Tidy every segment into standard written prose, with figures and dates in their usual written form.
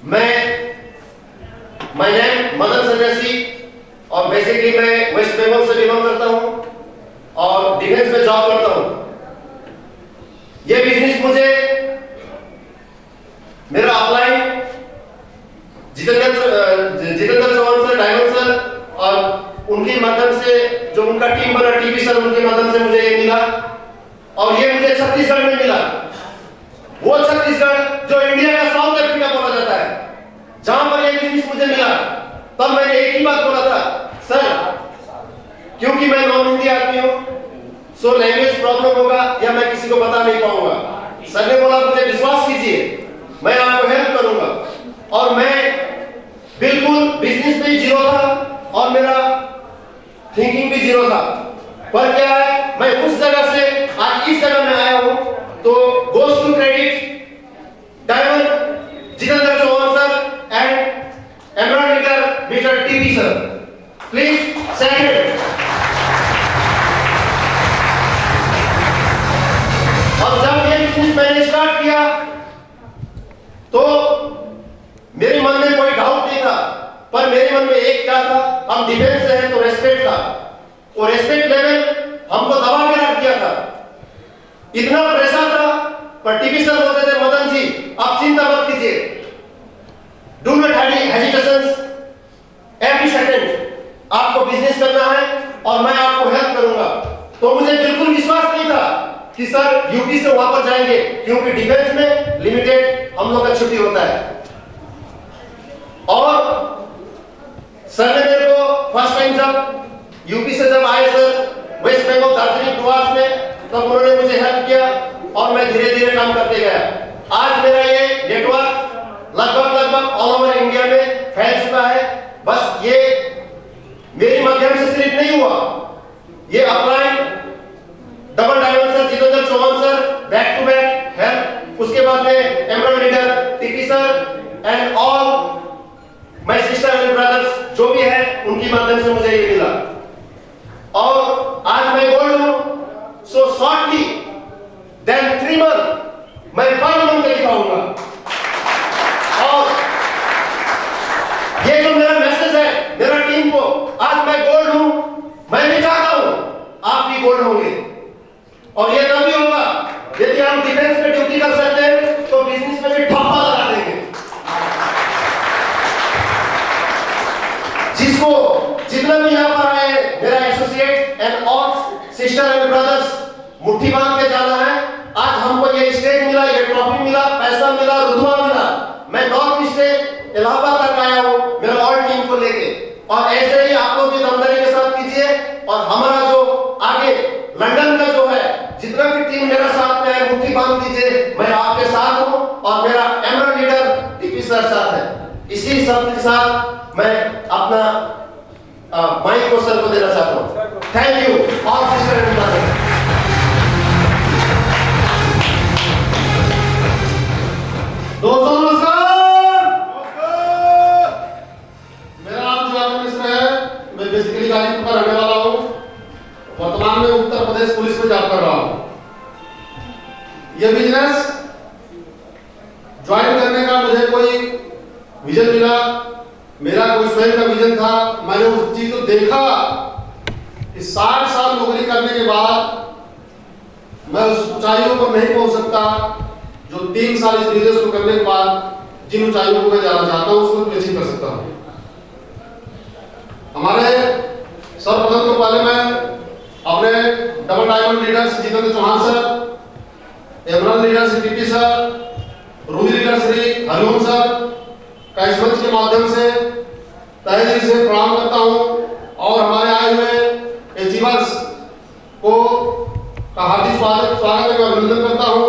My name Madan सन्यासी और basically मैं वेस्ट बंगाल से बिलोंग करता हूं और डिफेंस में जॉब करता हूं। ये बिजनेस मुझे मेरा upline Jitendra Chauhan sir, diamond sir और उनके माध्यम से जो उनका टीम बना टीवी सर, उनके माध्यम से मुझे ये मिला और ये मुझे छत्तीसगढ़ में मिला। वो छत्तीसगढ़ जो इंडिया का साउथ अफ्रीका बोला जाता है, जहां पर ये बिजनेस मुझे मिला, तब मैंने एक ही बात बोला था, सर क्योंकि मैं नॉन हिंदी आदमी हूं, सो लैंग्वेज प्रॉब्लम होगा या मैं किसी को बता नहीं पाऊंगा। सर ने बोला मुझे विश्वास कीजिए, मैं आपको हेल्प करूंगा। और मैं बिल्कुल बिजनेस में जीरो था और मेरा थिंकिंग भी जीरो था, पर क्या है, मैं उस जगह से आज इस जगह में आया हूं, तो goes to credit diamond Jitendra Chauhan sir and emerald leader mister TV sir. Please second. और जब ये बिजनेस मैंने स्टार्ट किया तो मेरे मन में कोई डाउट नहीं था, पर मेरे मन में एक क्या था, हम डिफेंस से हैं तो रेस्पेक्ट था, और रेस्पेक्ट लेवल हमको दबा के रख दिया था, इतना प्रेशर था। पर टीवी सर बोलते थे, मदन जी आप चिंता मत कीजिए, do not hesitations, every second आपको बिजनेस करना है और मैं आपको हेल्प करूंगा। तो मुझे बिल्कुल विश्वास नहीं था कि सर यूपी से वहां पर जाएंगे, क्योंकि डिफेंस में लिमिटेड हम लोग का छुट्टी होता है। और सर ने मेरे को फर्स्ट टाइम जब यूपी से जब आए सर वेस्ट बंगाल दार्जिलिंग प्रवास में, तब उन्होंने मुझे हेल्प किया और मैं धीरे धीरे काम करते गया। आज मेरा ये नेटवर्क लगभग ऑल ओवर इंडिया में फैल चुका है। बस ये मेरी माध्यम से सिर्फ नहीं हुआ, ये upline double diamond sir, Jitendra Chauhan sir back to back help, उसके बाद में emerald leader TP sir and all my sister and brothers जो भी है, उनकी माध्यम से मुझे ये मिला। और आज मैं गोल्ड हूं, सो शॉर्टली देन 3 मंथ मैं गोल्ड बन के दिखाऊंगा। और ये जो मेरा मैसेज है मेरा टीम को, आज मैं गोल्ड हूं, मैं भी चाहता हूं आप भी गोल्ड होंगे। और ये तभी होगा यदि हम डिफेंस में ड्यूटी कर सकते हैं तो बिजनेस में भी ठप्पा लगा देंगे। जिसको जितना भी यहाँ पर आए मेरा associate and all sister and brothers, मुट्ठी बांध के जाना है। आज हमको ये स्टेज मिला, ये ट्रॉफी मिला, पैसा मिला, रुतबा मिला। मैं नॉर्थ ईस्ट से इलाहाबाद तक आया हूँ मेरा ऑल टीम को लेके, और ऐसे ही आप लोग भी दमदारी के साथ कीजिए। और हमारा जो आगे लंदन का जो है, जितना भी टीम मेरा साथ में है, मुट्ठी बांध दीजिए, मैं आपके साथ हूँ और मेरा एमराल्ड लीडर टीपी सर साथ है। इसी सब के साथ मैं अपना माइक को सर को देना चाहता हूँ। Thank you all sister and brothers. दोस्तों नमस्कार, मेरा नाम जुआर मिश्र है। मैं बेसिकली गाजीपुर का रहने वाला हूँ, वर्तमान में उत्तर प्रदेश पुलिस में जॉब कर रहा हूँ। यह बिजनेस ज्वाइन करने का मुझे कोई विजन मिला, मेरा कोई स्वयं का विजन था। मैंने उस चीज को देखा कि 60 साल नौकरी करने के बाद मैं उस ऊंचाइयों पर नहीं पहुंच सकता जो 3 साल इस बिजनेस को करने के बाद जिन ऊंचाइयों को मैं जाना चाहता हूं उसको मैं अचीव कर सकता हूं। हमारे सर्वप्रथम तो पहले मैं अपने double diamond leader Jitendra Chauhan sir, emerald leader Shri TP sir, ruby leader Shri Hariom sir का इस मंच के माध्यम से तहे दिल से प्रणाम करता हूं और हमारे आए हुए अचीवर्स को का हार्दिक स्वागत एवं अभिनंदन करता हूं।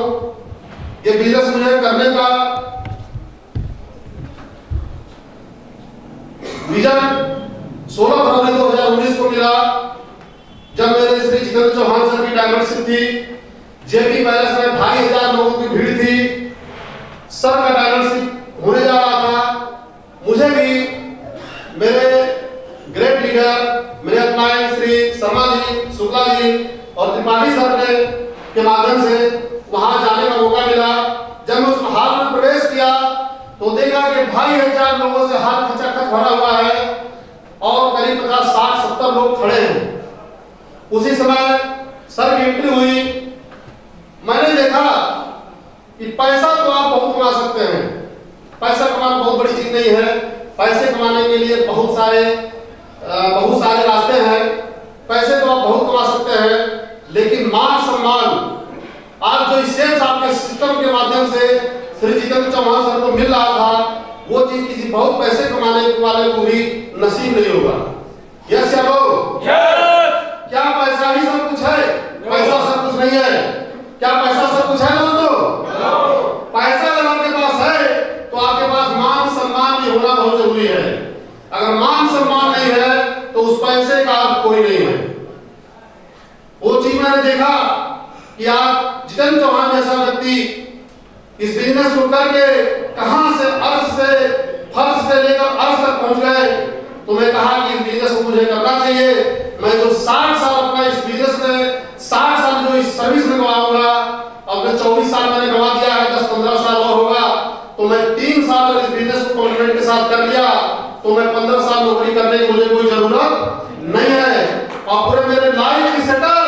ये बिजनेस मुझे करने का विजन 16 फरवरी 2019 को मिला, जब मेरे श्री जितेंद्र चौहान सर की डायमंडशिप थी। जेपी पैलेस में 2500 लोगों की भीड़ थी, सर का डायमंडशिप होने जा रहा था। मुझे भी मेरे ग्रेट लीडर मेरे अपनाए श्री शर्मा जी, शुक्ला जी और त्रिपाठी सर ने के माध्यम से वहां जाने का मौका मिला। जब मैं उस हाल में प्रवेश किया तो देखा कि 2,500 लोगों से हाथ खचाखच भरा हुआ है और करीब 50-60-70 लोग खड़े हैं। उसी समय सर की एंट्री हुई। मैंने देखा कि पैसा तो आप बहुत कमा सकते हैं, पैसा कमाना बहुत बड़ी चीज नहीं है। पैसे कमाने के लिए बहुत सारे रास्ते हैं। पैसे तो आप बहुत कमा सकते हैं, लेकिन मान सम्मान आज जो इस सेल्स आपके सिस्टम के माध्यम से श्री जितेंद्र चौहान सर को मिल रहा था, वो चीज किसी बहुत पैसे कमाने वाले को भी नसीब नहीं होगा। यस या नो? क्या पैसा ही सब कुछ है? पैसा सब कुछ नहीं है। क्या पैसा सब कुछ है दोस्तों? पैसा अगर आपके पास है तो आपके पास मान सम्मान भी होना बहुत जरूरी है। अगर मान सम्मान नहीं है तो उस पैसे का कोई नहीं है। वो चीज मैंने देखा कि आज जितेंद्र चौहान जैसा व्यक्ति इस बिजनेस को करके कहां से फर्श से लेकर अर्श तक पहुंच गए, तो मैं कहा कि इस बिजनेस को मुझे करना चाहिए। मैं जो 60 साल अपना इस बिजनेस में 60 साल जो इस सर्विस में गवाऊंगा, अपने 24 साल मैंने गवा दिया है, 10-15 साल और होगा, तो मैं 3 साल अगर इस बिजनेस को कमिटमेंट के साथ कर लिया तो मैं 15 साल नौकरी करने की मुझे कोई जरूरत नहीं है। और पूरे मेरे लाइफ की सेटल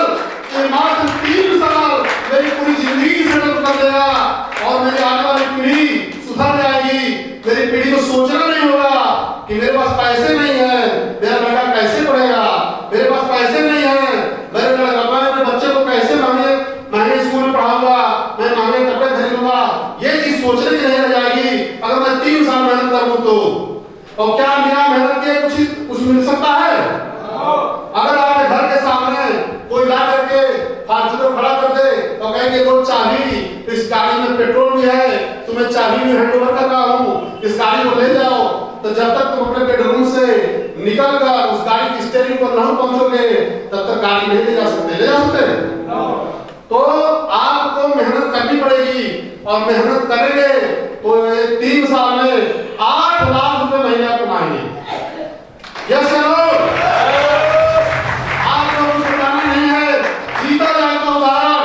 मात्र 3 साल मेरी पूरी जिंदगी सेटल कर देगा और मेरी आने वाली पीढ़ी सुधर जाएगी। मेरी पीढ़ी को सोचना नहीं होगा कि मेरे पास पैसे नहीं है, मेरा बेटा कैसे पढ़ेगा, मेरे पास पैसे नहीं है, मेरे अपने बच्चे को कैसे महंगे स्कूल में पढ़ाऊंगा, मैं महंगे कपड़े खरीदूंगा। ये चीज सोचने की नहीं रह जाएगी अगर मैं 3 साल मेहनत करूं तो। और क्या बिना मेहनत के कुछ मिल सकता है? अगर आपके घर के सामने कोई ला करके फार्चूनर खड़ा कर दे तो कहेंगे लो चाबी, इस गाड़ी में पेट्रोल भी है, तुम्हें चाबी भी हैंड ओवर कर रहा हूँ, इस गाड़ी को ले जाओ। तो जब तक तुम अपने बेडरूम से निकलकर उस गाड़ी की स्टीयरिंग पर नहीं पहुंचोगे तब तक गाड़ी नहीं ले जा सकते। तो आपको मेहनत करनी पड़ेगी और मेहनत करेंगे तो 3 साल में 8 लाख रुपए महीना कमाएंगे। यस या नो? आप लोगों को बताना नहीं है, जीता जाएगा उदाहरण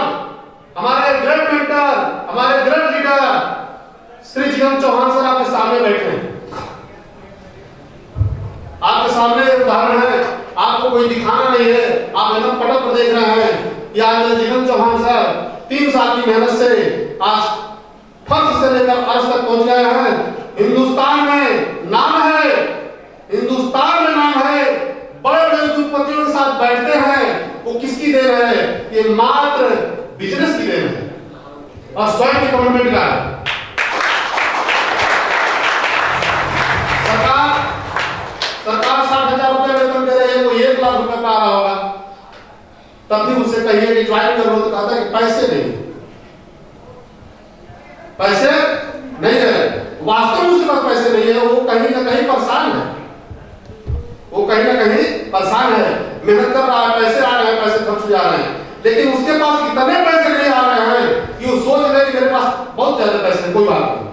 हमारे ग्रेट मेंटर, हमारे great leader Shri Jitendra Chauhan sir आपके सामने बैठे हैं। आपके सामने उदाहरण है, आपको कोई दिखाना नहीं है, आप एकदम पटल पर देख रहे हैं। याद जितेंद्र चौहान सर 3 साल की मेहनत से आज फर्श से लेकर अर्श तक पहुंच गए हैं। हिंदुस्तान में नाम है, हिंदुस्तान में नाम है। बड़े बड़े उद्योगपतियों के साथ बैठते हैं, वो किसकी देन है? ये मात्र बिजनेस की देन है और स्वयं की कमिटमेंट का है। सरकार 60,000 रुपए वेतन दे रही है, वो 1 लाख रुपए पा रहा होगा, तब भी उससे कहिए कि ज्वाइन करो तो कहता है कि पैसे नहीं है। वास्तव में उसके पास पैसे नहीं है, वो कहीं ना कहीं परेशान है, मेहनत कर रहा है, पैसे आ रहे हैं, पैसे खर्च जा रहे हैं, लेकिन उसके पास इतने पैसे नहीं आ रहे हैं कि वो सोच रहे कि मेरे पास बहुत ज्यादा पैसे हैं। कोई बात नहीं,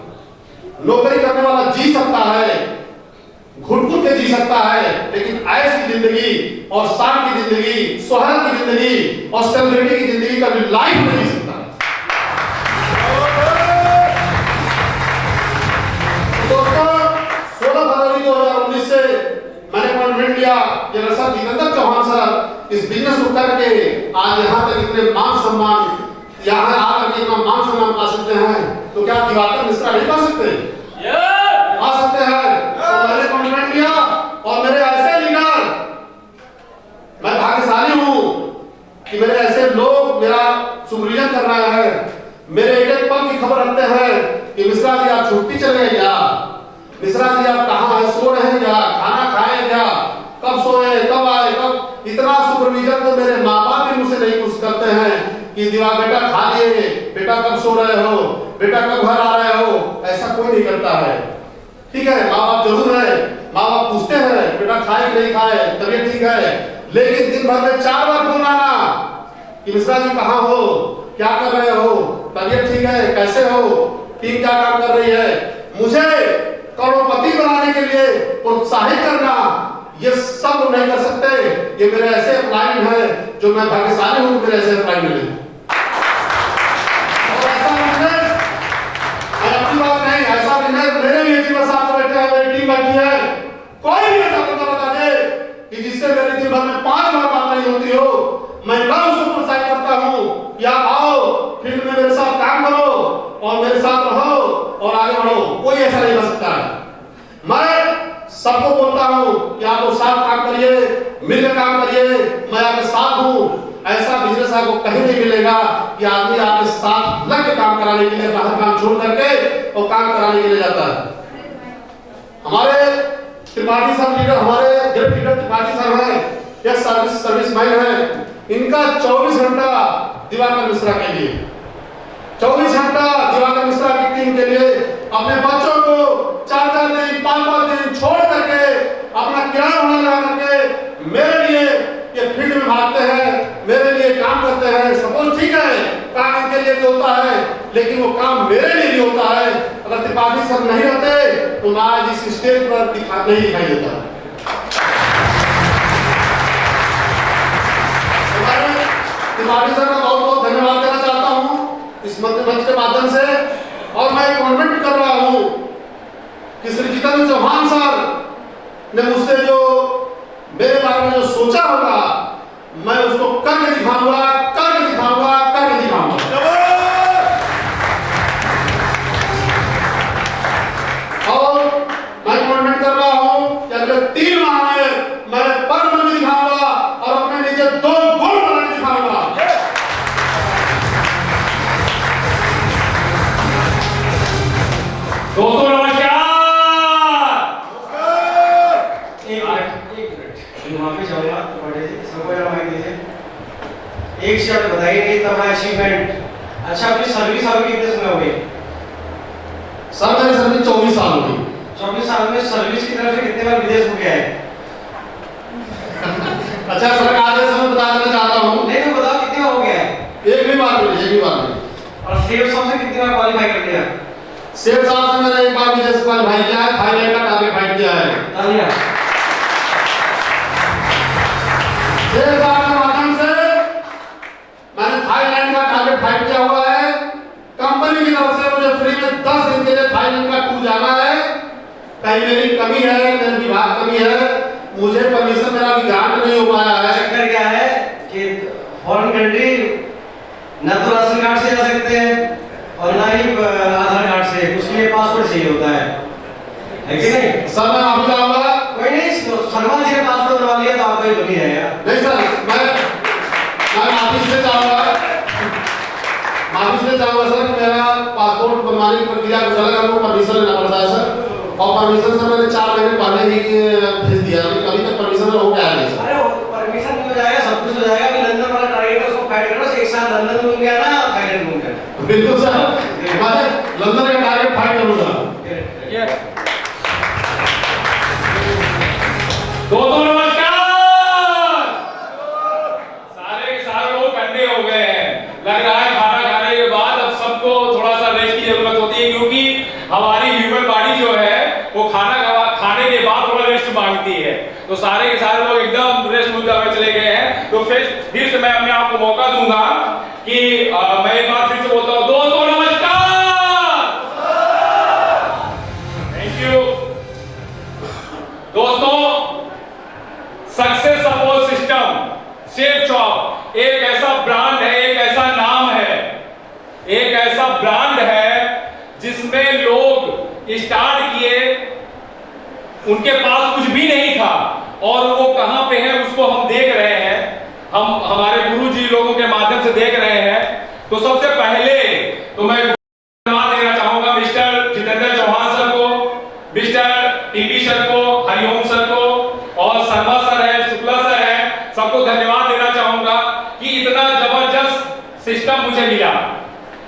नौकरी करने वाला जी सकता है, घुट के जी सकता है, लेकिन ऐश की जिंदगी और शान की जिंदगी, सुहाग की जिंदगी और सेलिब्रिटी की जिंदगी कभी लाइफ नहीं जी सकता। दोस्तों 16 फरवरी 2019 से मैंने अपॉइंटमेंट लिया कि सर जितेंद्र चौहान सर इस बिजनेस को करके आज यहाँ तक इतने मान सम्मान, यहाँ आकर के इतना मान सम्मान पा सकते हैं, तो क्या दिवाकर मिश्रा नहीं पा सकते? आ सकते हैं। तो मैंने कमिटमेंट लिया और मेरे ऐसे लीडर, मैं भाग्यशाली हूं कि मेरे ऐसे लोग मेरा सुपरविजन कर रहे हैं, मेरे एक पल की खबर रखते हैं कि मिश्रा जी आप छुट्टी चले गए क्या, मिश्रा जी आप कहाँ हैं, सो रहे हैं क्या, खाना खाए क्या, कब सोए, कब आए, कब। इतना सुपरविजन तो मेरे माँ बाप भी मुझसे नहीं पूछ करते हैं कि दिवा बेटा खा लिए, बेटा कब सो रहे हो, बेटा कब घर आ रहे हो, ऐसा कोई नहीं करता है। ठीक है, माँ बाप जरूर है, माँ बाप पूछते हैं बेटा खाए कि नहीं खाए, तबीयत ठीक है, लेकिन दिन भर में 4 बार फोन आना कि मिश्रा जी कहाँ हो, क्या कर रहे हो, तबीयत ठीक है, कैसे हो, टीम क्या काम कर रही है। मुझे करोड़पति बनाने के लिए प्रोत्साहित करना, ये सब नहीं कर सकते। ये मेरे ऐसे एम्प्लॉय है जो मैं भाग्यशाली हूं, मेरे ऐसे एम्प्लॉय मिले। और ऐसा बिजनेस अपनी बात नहीं, ऐसा बिजनेस मेरे हो, कोई ऐसा नहीं बन सकता है। मैं सबको बोलता हूं कि आप लोग साथ काम करिए, मिलकर काम करिए, मैं आपके साथ हूं। ऐसा बिजनेस आपको कहीं नहीं मिलेगा कि आदमी आपके साथ लग के काम कराने के लिए बाहर काम छोड़ करके और काम कराने के लिए जाता है। हमारे त्रिपाठी साहब लीडर, हमारे ग्रेट लीडर त्रिपाठी साहब हैं, एक सर्विसमैन है, इनका 24 घंटा दिवाकर मिश्रा के लिए, 24 घंटा दिवाकर मिश्रा की टीम के लिए अपने बच्चों को 4-4 दिन 5-5 दिन छोड़ करके अपना किराया भाड़ा लगा करके मेरे लिए ये फील्ड में भागते हैं, मेरे लिए काम करते हैं। सपोज ठीक है, काम इनके लिए भी होता है, लेकिन वो काम मेरे लिए भी होता है। अगर त्रिपाठी सब नहीं रहते तो मैं आज इस स्टेज पर नहीं दिखाई देता। त्रिपाठी सर का बहुत बहुत धन्यवाद देना चाहता हूँ इस मंच के माध्यम से। और मैं कमेंट कर रहा हूँ कि श्री जितेंद्र चौहान सर ने मुझसे जो मेरे बारे में जो सोचा होगा, मैं उसको करके दिखाऊंगा, करके दिखाऊंगा, करके दिखाऊंगा। और मैं कमेंट कर रहा हूँ कि अगले 3 माह में मैं पर मंच दिखाऊंगा और अपने नीचे 2 गोल बनाने दिखाऊंगा। दोस्तों नमस्कार। माफी चाहूंगा सबको जरा माइक दीजिए। एक शब्द बताइए नहीं तुम्हारा अचीवमेंट। अच्छा, अपनी सर्विस आपकी कितने समय हो गई? सर मेरी सर्विस 24 साल हो गई। 24 साल में सर्विस की तरफ से कितने बार विदेश हो गया है? अच्छा सर, आगे से मैं बता देना चाहता हूँ। नहीं तो बताओ कितने बार हो गया है? एक भी बार नहीं। और सेफ सबसे कितनी बार क्वालीफाई कर लिया? सेफ साहब से मैंने एक बार विदेश क्वालीफाई किया है, थाईलैंड का टारगेट फाइट किया है। तालियां। सेफ साहब के माध्यम से मैंने थाईलैंड का टारगेट फाइट किया हुआ है। कंपनी की तरफ से मुझे फ्री में 10 दिन के लिए थाईलैंड का टूर जाना है। कहीं मेरी कमी है, मेरे विभाग कमी है, मुझे परमिशन मेरा भी ग्रांट नहीं हो पाया है। चक्कर क्या है कि फॉरेन कंट्री न तो राशन कार्ड से जा सकते हैं और ना ही आधार कार्ड से, उसके लिए पासपोर्ट चाहिए होता है कि नहीं? सर मैं माफी चाहूंगा। कोई नहीं, सलमान जी ने पासपोर्ट बनवा लिया तो आपका ही बनी रहेगा। नहीं सर, मैं माफी इसलिए चाहूंगा सर, मेरा पासपोर्ट बनवाने की प्रक्रिया कुछ अलग है, हमको परमिशन लेना पड़ता है सर। और परमिशन सर मैंने 4 महीने पहले ही भेज दिया, लेकिन अभी तक परमिशन हो गया नहीं सर। अरे परमिशन हो जाएगा, सब कुछ हो जाएगा। अभी लंदन वाला टारगेट है, उसको फाइट करो। 1 साल लंदन में गया ना, थाईलैंड में गया। बिल्कुल सर, मैं लंदन का टारगेट फाइट करूंगा। दोस्तों नमस्कार। सारे के सारे लोग ठंडे हो गए हैं। लग रहा है खाना खाने के बाद अब सबको थोड़ा सा रेस्ट की जरूरत होती है, क्योंकि हमारी ह्यूमन बॉडी जो है वो खाने के बाद थोड़ा रेस्ट मांगती है। तो सारे के सारे लोग एकदम रेस्ट मुद्दा में चले गए हैं। तो फिर से मैं अपने आप को मौका दूंगा कि मैं एक बार फिर से बोलता हूँ, दोस्तों नमस्कार। Thank you. दोस्तों, success support system safe job एक ऐसा ब्रांड है, एक ऐसा नाम है, एक ऐसा ब्रांड है जिसमें लोग स्टार्ट किए, उनके पास कुछ भी नहीं था और वो कहां पे है उसको हम देख रहे हैं, हम हमारे गुरुजी लोगों के माध्यम से देख रहे हैं। तो सबसे पहले तो मैं धन्यवाद देना चाहूंगा मिस्टर जितेंद्र चौहान सर को, मिस्टर टीबी सर को, हरिओम सर को और शर्मा सर है, शुक्ला सर है, सबको धन्यवाद देना चाहूंगा कि इतना जबरदस्त सिस्टम मुझे मिला,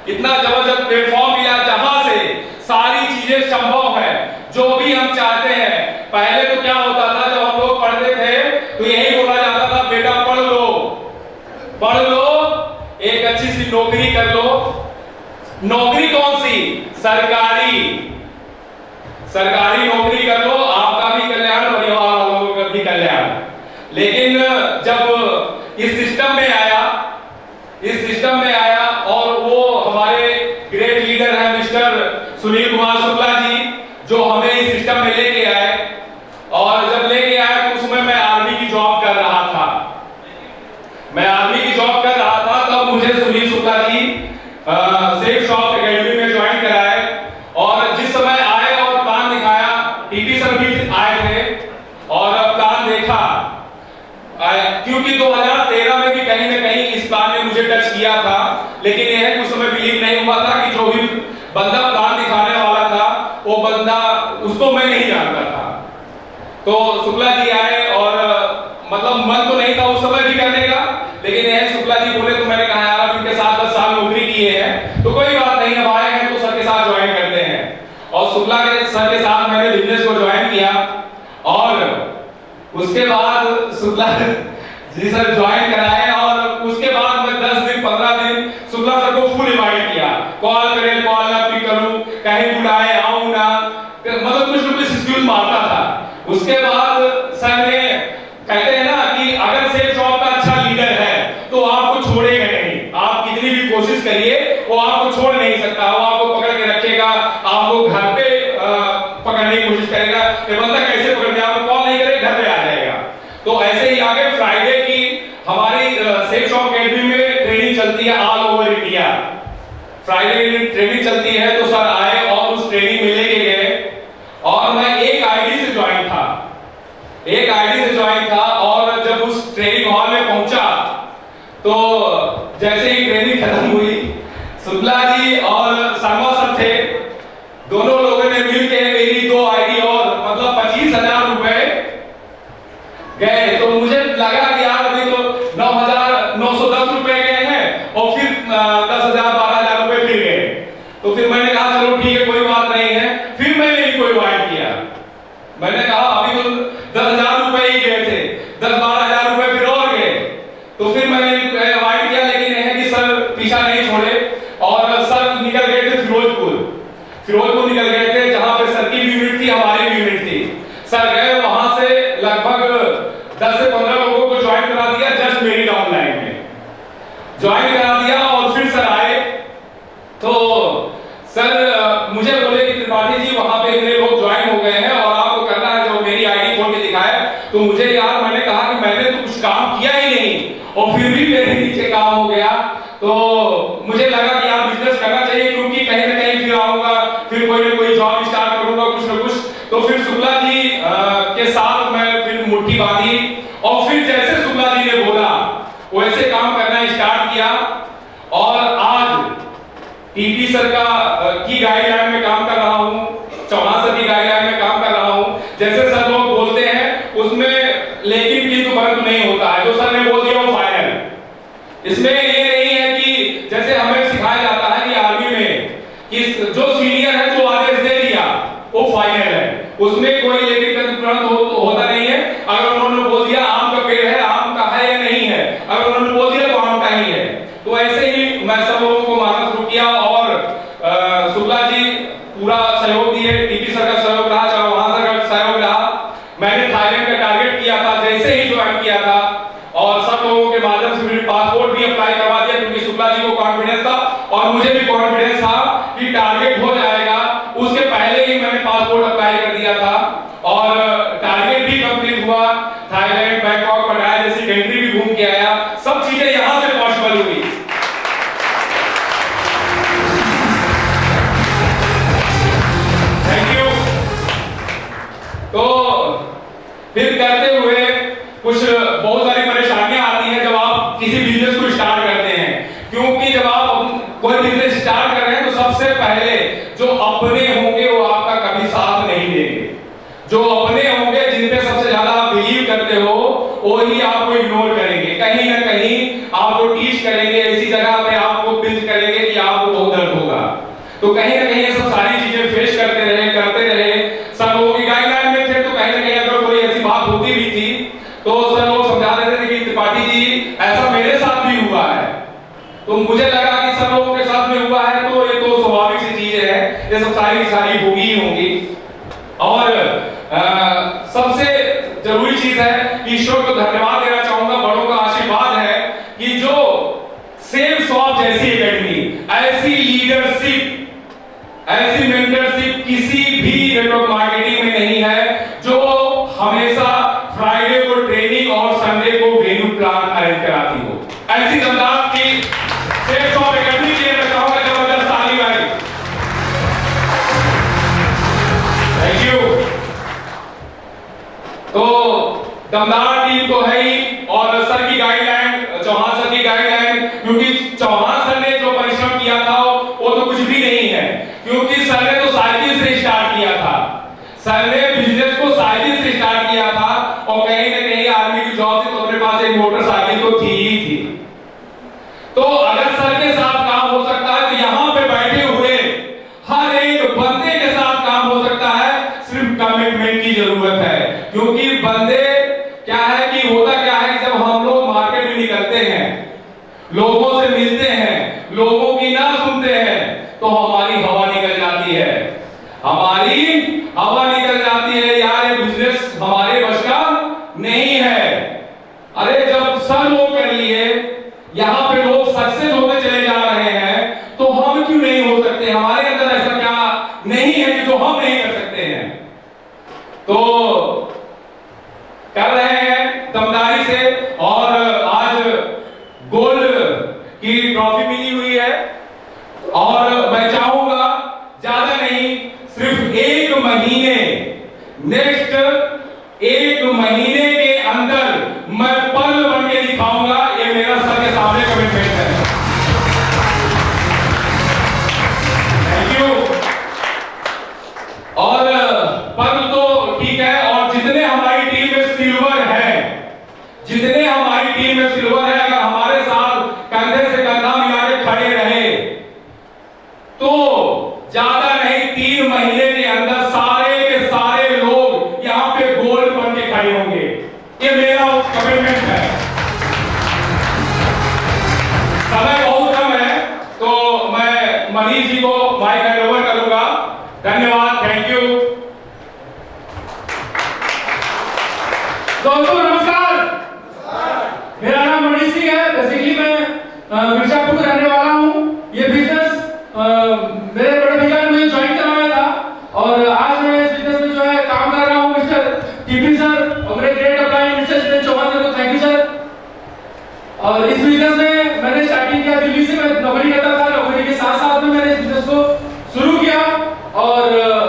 इतना जबरदस्त प्लेटफॉर्म मिला जहां से सारी चीजें संभव है, जो भी हम चाहते हैं। पहले तो क्या होता था, जब हम लोग पढ़ते थे तो यही बोला जाता था, बेटा पढ़ लो, एक अच्छी सी नौकरी कर लो। नौकरी कौन सी? सरकारी नौकरी कर लो, आपका भी कल्याण, परिवार वालों का भी कल्याण। लेकिन जब इस सिस्टम में आया और वो हमारे ग्रेट लीडर हैं मिस्टर सुनील कुमार शुक्ला जी, जो हमें इस सिस्टम में लेके आए, और जब लेके आए तो उसमें मैं आर्मी की जॉब कर रहा था। तब मुझे Sunil Shukla ji safe shop academy में ज्वाइन कराए, और जिस समय क्योंकि 2013 में भी कहीं ना कहीं इस प्लान ने मुझे टच किया था, लेकिन यह कुछ समय बिलीव नहीं हुआ था कि जो भी बंदा प्लान दिखाने वाला था वो बंदा, उसको मैं नहीं जानता था। तो शुक्ला जी आए और मतलब मन तो नहीं था उस समय भी करने का, लेकिन यह शुक्ला जी बोले तो मैंने कहा यार इनके साथ 10 साल नौकरी किए हैं तो कोई बात नहीं, अब आए हैं तो सर के साथ ज्वाइन करते हैं। और शुक्ला के सर के साथ मैंने बिजनेस को ज्वाइन किया और उसके बाद शुक्ला जी सर ज्वाइन कराए और उसके बाद मैं 10 दिन 15 दिन शुक्ला सर को फुल इनवाइट किया, कॉल करें कॉल ना पिक करूं, कहीं बुलाए आऊं ना, मतलब कुछ ना कुछ एक्सक्यूज मारता था। उसके बाद सर ने, कहते हैं ना कि अगर सेल्स जॉब का अच्छा लीडर है तो आपको छोड़ेगा नहीं, आप कितनी भी कोशिश करिए वो आपको छोड़ नहीं सकता, वो आपको पकड़ के रखेगा, आपको घर पे पकड़ने की कोशिश करेगा, ये बंदा कैसे पकड़ के आपको कॉल नहीं करेगा घर पे आ जाएगा। तो ऐसे ही आगे फ्राइडे की हमारी सेल्स जॉब अकेडमी में ट्रेनिंग चलती है ऑल ओवर इंडिया, फ्राइडे की ट्रेनिंग चलती है तो सर आए और उस ट्रेनिंग में लेके गए और मैं एक आईडी से ज्वाइन था, एक आईडी से ज्वाइन था। और जब उस ट्रेनिंग हॉल में पहुंचा तो जैसे ही ट्रेनिंग खत्म हुई, शुक्ला जी और शर्मा सर थे, दोनों लोगों ने मिलके मेरी 2 आईडी और मतलब 25,000 रुपए गए। तो मुझे लगा कि यार अभी तो 9,910 रुपए गए हैं और फिर 10,000 12,000 रुपए फिर गए। तो फिर मैंने कहा चलो ठीक है कोई बात नहीं है, फिर मैंने इनको इनवाइट किया, मैंने कहा अभी तो 10,000 रुपए ही गए थे, 10-12,000 रुपए फिर और गए। तो फिर मैंने इनवाइट किया, लेकिन यह है कि सर पीछा नहीं छोड़े और सर निकल गए थे फिरोजपुर निकल गए थे, जहां पे सर की भी यूनिट थी हमारी भी यूनिट थी। सर गए वहां से लगभग 10 से 15 लोगों को ज्वाइन करा दिया, जस्ट मेरी डाउनलाइन में ज्वाइन करा दिया। और फिर सर आए तो सर मुझे बोले कि त्रिपाठी जी वहां पे इतने लोग ज्वाइन हो गए हैं और आपको करना है जो मेरी आईडी खोल के दिखाए। तो मुझे यार मैंने कहा कि मैंने तो कुछ काम किया ही नहीं और फिर भी मेरे नीचे काम हो गया। तो मुझे लगा कि यार बिजनेस करना चाहिए, क्योंकि कहीं ना कहीं फिर आऊंगा, फिर कोई ना कोई जॉब स्टार्ट करूंगा कुछ ना कुछ। तो फिर शुक्ला जी के साथ मैं फिर मुट्ठी बांधी और फिर जैसे शुक्ला जी ने बोला वैसे काम करना स्टार्ट किया। और आज टीपी सर की गाइडलाइन में काम कर रहा हूं, चौहान सर की गाइडलाइन में काम कर रहा हूं। जैसे सर लोग बोलते हैं उसमें लेकिन भी तो फर्क नहीं होता है, जो सर ने बोल दिया वो फाइनल। इसमें ये नहीं है कि जैसे हमें सिखाया जाता है कि आर्मी में कि जो सीनियर है जो आदेश दे दिया वो फाइनल है, उसमें कोई लेकिन का तुरंत होता नहीं है। अगर उन्होंने बोल दिया आम का पेड़ है, आम का है या नहीं है, अगर उन्होंने बोल दिया तो आम का ही है। तो ऐसे ही मैं सब लोगों को मानना शुरू किया और शुक्ला जी पूरा सहयोग दिए, टीपी सर का सहयोग रहा, चौहान सर का सहयोग रहा। मैंने थाईलैंड का टारगेट किया था जैसे ही ज्वाइन किया था और सब लोगों के माध्यम से मेरे पासपोर्ट भी अप्लाई करवा दिया, क्योंकि शुक्ला जी को कॉन्फिडेंस था और मुझे भी कॉन्फिडेंस था कि टारगेट हो जाएगा। उसके पहले ही मैंने पासपोर्ट अप्लाई कर दिया था और टारगेट भी कंप्लीट हुआ। थाईलैंड, बैंकॉक, पटाया जैसी कंट्री भी घूम के आया, सब चीजें यहां से पॉसिबल हुई। Thank you. तो फिर करते हुए कुछ बहुत सारी परेशानियां आती हैं जब आप किसी बिजनेस को स्टार्ट करते हैं, क्योंकि जब आप कोई बिजनेस स्टार्ट कर रहे हैं तो सबसे पहले जो अपने होंगे वो आपका कभी साथ नहीं देंगे। जो अपने होंगे जिन पे सबसे ज्यादा आप बिलीव करते हो वो ही आपको इग्नोर करेंगे, कहीं ना कहीं आपको टीच करेंगे, ऐसी जगह पे आपको पिंच करेंगे कि आपको बहुत दर्द होगा। तो कहीं ना कहीं ये सब सारी चीजें फेस करते रहे। सब लोगों की गाइडलाइन में थे तो कहीं ना कहीं अगर कोई ऐसी बात होती भी थी तो सब लोग समझा देते थे कि त्रिपाठी जी ऐसा मेरे साथ भी हुआ है। तो मुझे लगा कि सब लोगों के साथ में हुआ है तो ये तो स्वाभाविक सी चीजें हैं, ये सब सारी होगी ही होंगी। और सबसे जरूरी चीज है कि ईश्वर को धन्यवाद देना चाहूंगा, बड़ों का आशीर्वाद है कि जो सेल्स शॉप जैसी एकेडमी, ऐसी लीडरशिप, ऐसी मेंटरशिप किसी भी नेटवर्क मार्केटिंग में नहीं है जो हमेशा फ्राइडे को ट्रेनिंग और संडे को वेन्यू प्लान अरेंज कराती हो। ऐसी दमदार की सेल्स शॉप एकेडमी के लिए मैं चाहूंगा जबरदस्त ताली भाई। Thank you. तो दमदार टीम तो है ही और और सर की गाइडलाइन, चौहान सर की गाइडलाइन, क्योंकि चौहान सर ने जो परिश्रम किया था वो तो कुछ भी नहीं है, क्योंकि सर ने तो साइकिल से स्टार्ट किया था। सर ने बिजनेस को साइकिल से स्टार्ट किया था और कहीं ना कहीं आर्मी की जॉब थी तो अपने पास एक मोटरसाइकिल तो थी ही थी। तो अगर सर के साथ काम हो सकता है तो यहाँ पे बैठे हुए हर एक बंदे के साथ काम हो सकता है, सिर्फ कमिटमेंट की जरूरत है। क्योंकि बंदे क्या है कि होता क्या है कि जब हम लोग मार्केट में निकलते हैं, लोगों से मिलते हैं, लोगों की ना सुनते हैं, तो हमारी हवा निकल जाती है, हमारी हवा निकल जाती है, यार ये बिजनेस हमारे बस का नहीं है। अरे जब सब लोग कर लिए, यहाँ पे लोग सक्सेस होते चले जा रहे हैं, तो हम क्यों नहीं हो सकते? हमारे अंदर ऐसा क्या नहीं है कि जो हम नहीं कर सकते हैं? तो कर रहे हैं दमदारी से, और आज गोल्ड की ट्रॉफी मिली हुई है। और मैं चाहूंगा ज्यादा नहीं, सिर्फ एक महीने, नेक्स्ट एक महीने के अंदर मैं पर्ल बन के दिखाऊंगा। ये मेरा सर के सामने कमिटमेंट है। Thank you. और पर्ल तो ठीक है, और जितने हमारी टीम में सिल्वर है, जितने हमारी टीम में सिल्वर है, अगर हमारे साथ कंधे से कंधा मिला के खड़े रहे तो ज्यादा नहीं 3 महीने के अंदर सारे के सारे लोग यहाँ पे गोल्ड बन के खड़े होंगे। ये मेरा कमिटमेंट है। समय बहुत कम है तो मैं मनीष जी को माइक हैंड ओवर करूंगा। धन्यवाद, थैंक यू। दोस्तों नमस्कार, मेरा नाम मनीष सिंह है। बेसिकली मैं मिर्जापुर का रहने वाला हूँ। ये बिजनेस मेरे बड़े भैया ने मुझे ज्वाइन करवाया था और आज मैं इस बिजनेस में जो है काम कर रहा हूँ। मिस्टर टीपी सर और मेरे great upline mister Jitendra Chauhan sir को थैंक यू सर। और इस बिजनेस में मैंने स्टार्टिंग किया, दिल्ली से मैं नौकरी करता था, नौकरी के साथ साथ में मैंने इस बिजनेस को शुरू किया और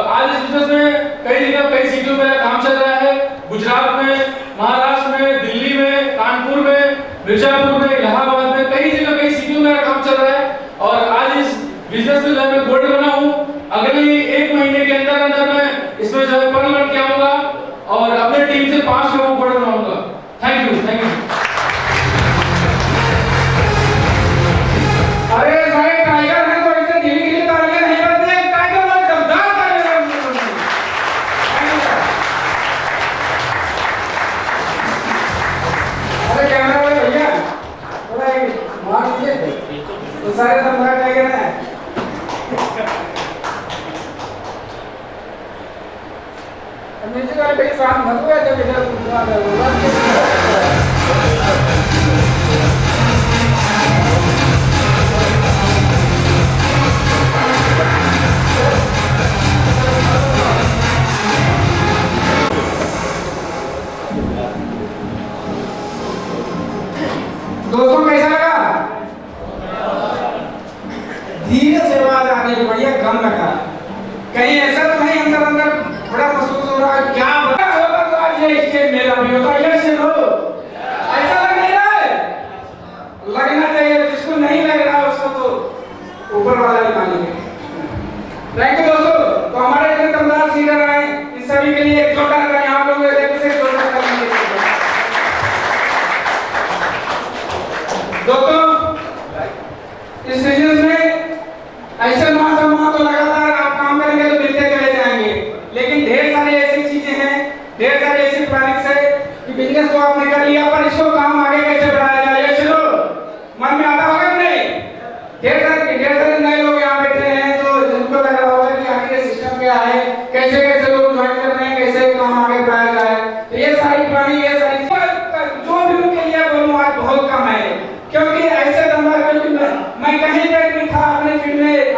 आज इस बिजनेस में कई जगह कई सिटियों में मेरा काम चल रहा है। गुजरात में, महाराष्ट्र में, दिल्ली में, कानपुर में, मिर्जापुर में, इलाहाबाद में, कई जगह कई सिटियों में मेरा काम चल रहा है। और आज इस बिजनेस में मैं गोल्ड बना हूँ। अगले 1 महीने के अंदर अंदर मैं इसमें जो है पर्ल बन के आऊंगा और अपने टीम से 5 लोगों को गोल्ड बनाऊंगा। Thank you, thank you. अरे साहब टाइगर है तो इसे दिल्ली के लिए तालियां नहीं बजती है। टाइगर और जमदार तालियां बजती हैं। अरे कैमरा वाले भैया थोड़ा मार दीजिए तो सारे जमदार टाइगर हैं। म्यूजिक वाले भाई साथ मत हुआ जब इधर दोस्तों कैसा लगा? धीरे से आवाज आ रही है, बढ़िया गम लगा। कहीं ऐसा तो नहीं अंदर अंदर बड़ा महसूस हो रहा है क्या होगा तो आज ये स्टेज मेरा भी होता है। यस नो, ऐसा लग नहीं रहा है? लगना चाहिए। जिसको नहीं लग रहा उसको तो ऊपर वाला ही मालिक है। थैंक यू दोस्तों। तो हमारे इतने दमदार सीनियर आए, इन सभी के लिए एक जोरदार ताली आप लोगों से जोरदार ताली। दोस्तों इस बिजनेस में ऐसे माह तो लगातार आप काम करेंगे तो मिलते चले जाएंगे, लेकिन ढेर सारी ऐसी चीजें हैं, ढेर सारी ऐसी प्लानिंग्स है कि बिजनेस को आपने कर लिया पर इसको काम आगे कैसे बढ़ाया जाए ये चलो मन में आता होगा कि नहीं? ढेर सारे नए लोग यहाँ बैठे हैं तो जिनको लग रहा होगा कि आगे ये सिस्टम क्या है, कैसे कैसे लोग ज्वाइन कर रहे हैं, कैसे काम आगे बढ़ाया जाए। तो ये सारी प्लानिंग, ये सारी जो भी उनके लिए बोलूं आज बहुत कम है, क्योंकि ऐसे दमदार, क्योंकि मैं कहीं पे नहीं था,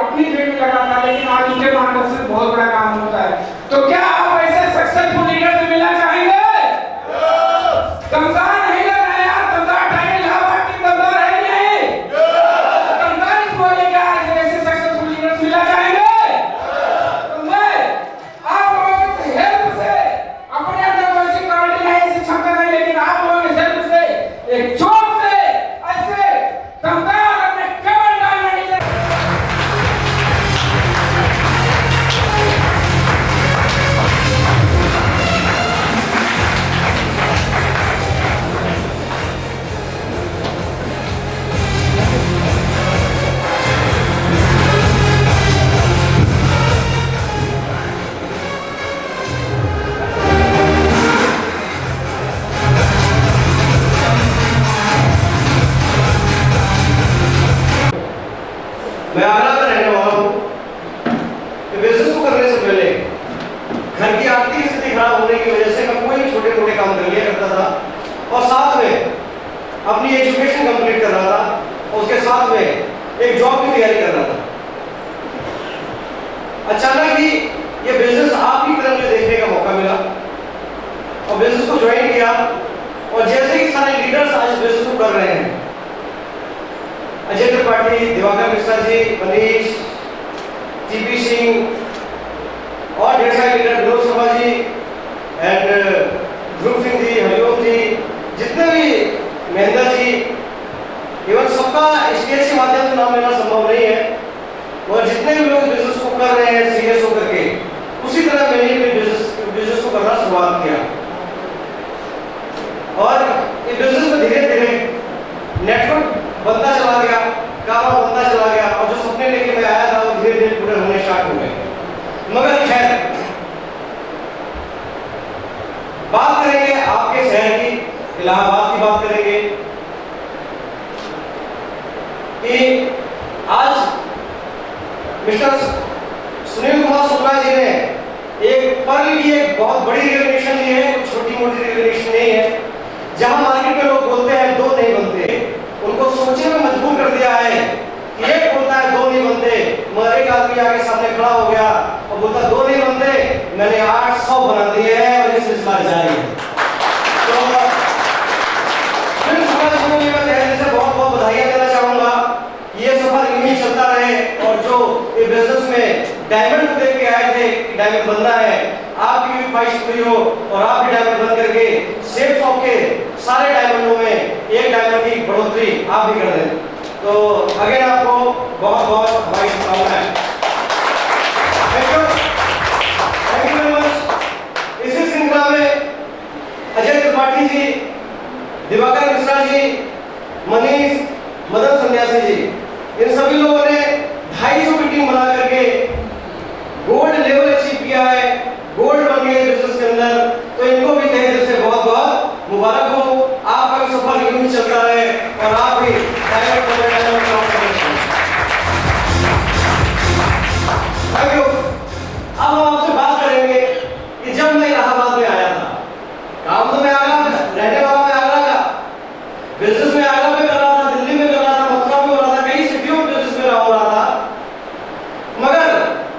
अपनी फील्ड में लगा था, लेकिन आज उनके मार्गदर्शन से बहुत बड़ा काम होता है। तो क्या आप ऐसे सक्सेसफुल लीडर से मिलना चाहेंगे? दमदार नहीं लग रहे यार, दमदार टाइगर इलाहाबाद की दमदार है नहीं? दमदार इस बोले क्या ऐसे सक्सेसफुल लीडर से मिलना चाहेंगे? तो मैं आप लोगों की हेल्प से, अपने अंदर कोई ऐसी क्वालिटी नहीं, ऐसी क्षमता नहीं, लेकिन आप लोगों की हेल्प से आर्थिक स्थिति खराब होने की वजह से मैं कोई छोटे मोटे काम कर लिया करता था और साथ में अपनी एजुकेशन कंप्लीट कर रहा था और उसके साथ में एक जॉब की तैयारी कर रहा था। अचानक ही ये बिजनेस आप ही तरफ मुझे देखने का मौका मिला और बिजनेस को ज्वाइन किया और जैसे ही सारे लीडर्स आज बिजनेस को कर रहे हैं, अजय त्रिपाठी, दिवाकर मिश्रा जी, मनीष, टीपी सिंह और ढेर सारे लीडर, विनोद शर्मा जी एंड ध्रुव सिंह जी, हरिओम जी, जितने भी, महेंद्र जी, इवन सबका स्टेज के माध्यम से नाम लेना संभव नहीं है और जितने भी लोग बिजनेस को कर रहे हैं सीरियस होकर के, उसी तरह मैंने भी बिजनेस को करना शुरुआत किया और ये बिजनेस में धीरे धीरे नेटवर्क बनता चला गया, कारोबार बनता चला गया और जो सपने लेके मैं आया था वो धीरे धीरे पूरे होने स्टार्ट हो गए। मगर खैर, बात करेंगे आपके शहर की, इलाहाबाद की बात करेंगे कि आज मिस्टर सुनील कुमार शुक्ला जी ने एक पर्ल की एक बहुत बड़ी रिकॉग्निशन ली है, कुछ छोटी मोटी रिकॉग्निशन नहीं है। जहां मार्केट में लोग बोलते हैं दो नहीं बनते, उनको सोचने में मजबूर कर दिया है कि एक बोलता है दो नहीं बनते, मगर एक आदमी आगे सामने खड़ा हो गया और बोलता दो नहीं बनते, मैंने 800 बना दिए हैं और ये सिलसिला जारी है। तो सुनील कुमार जी को मैं तहे दिल से बहुत बहुत बधाइयां देना चाहूंगा। ये सफर यूं ही चलता रहे और जो ये बिजनेस में डायमंड को देख के आए थे, डायमंड बनना है, आपकी भी ख्वाहिश पूरी हो और आप भी डायमंड बन करके सेफ शॉप के सारे डायमंडों में एक डायमंड की बढ़ोतरी आप भी कर दें। तो अगेन आपको बहुत बहुत हमारी शुभकामनाएं। Thank you very much. इसी श्रृंखला में अजय त्रिपाठी जी, दिवाकर मिश्रा जी, मनीष, मदन सन्यासी जी, इन सभी लोगों ने 250 की टीम बना करके गोल्ड लेवल अचीव किया है, गोल्ड बन गए बिजनेस के अंदर। तो इनको भी तहे दिल से बहुत बहुत मुबारक हो। आपका सफर यूं ही चलता रहे और आप भी डायमंड बने थैंक यू। अब हम आपसे बात करेंगे कि जब मैं इलाहाबाद में आया था, काम तो मैं आगरा रहने वाला, मैं आगरा का बिजनेस में आगरा में कर रहा था, दिल्ली में कर रहा था, मथुरा में हो रहा था, कई सिटियों में बिजनेस में हो रहा था। मगर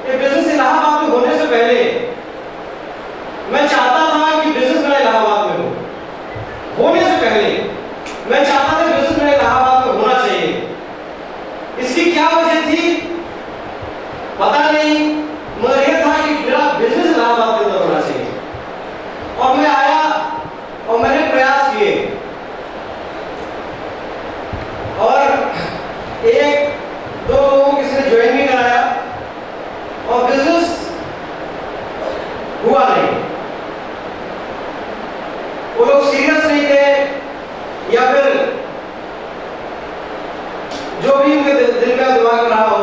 ये बिजनेस इलाहाबाद में होने से पहले मैं चाहता था कि बिजनेस मेरा इलाहाबाद में हो। होने से पहले मैं चाहता था बिजनेस मेरा इलाहाबाद में होना चाहिए। इसकी क्या वजह थी पता नहीं, मगर यह था कि मेरा बिजनेस इलाहाबाद के अंदर होना चाहिए। और मैं आया और मैंने प्रयास किए और एक दो लोगों को किसी ने ज्वाइन भी कराया और बिजनेस हुआ नहीं। वो लोग सीरियस नहीं थे या फिर जो भी उनके दिल का दिमाग रहा हो।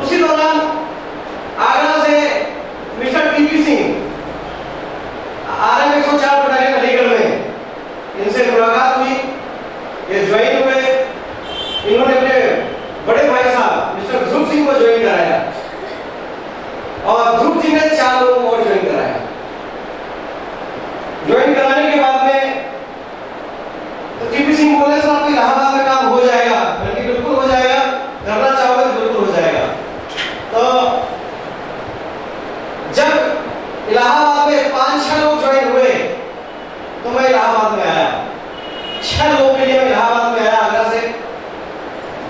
उसी दौरान आगरा से mister TP Singh RM 104 battalion Aligarh में, इनसे मुलाकात हुई, ये ज्वाइन हुए। इन्होंने अपने बड़े भाई साहब मिस्टर ध्रुव सिंह को ज्वाइन कराया और ध्रुव जी ने 4 लोगों को और ज्वाइन कराया। ज्वाइन कराने के बाद में तो टीपी सिंह बोले सर आपको इलाहाबाद में काम हो जाएगा। मैंने बिल्कुल हो जाएगा, करना चाहोगे तो बिल्कुल हो जाएगा। तो जब इलाहाबाद में 5-6 लोग ज्वाइन हुए तो मैं इलाहाबाद में आया। 6 लोगों के लिए मैं इलाहाबाद में आया आगरा से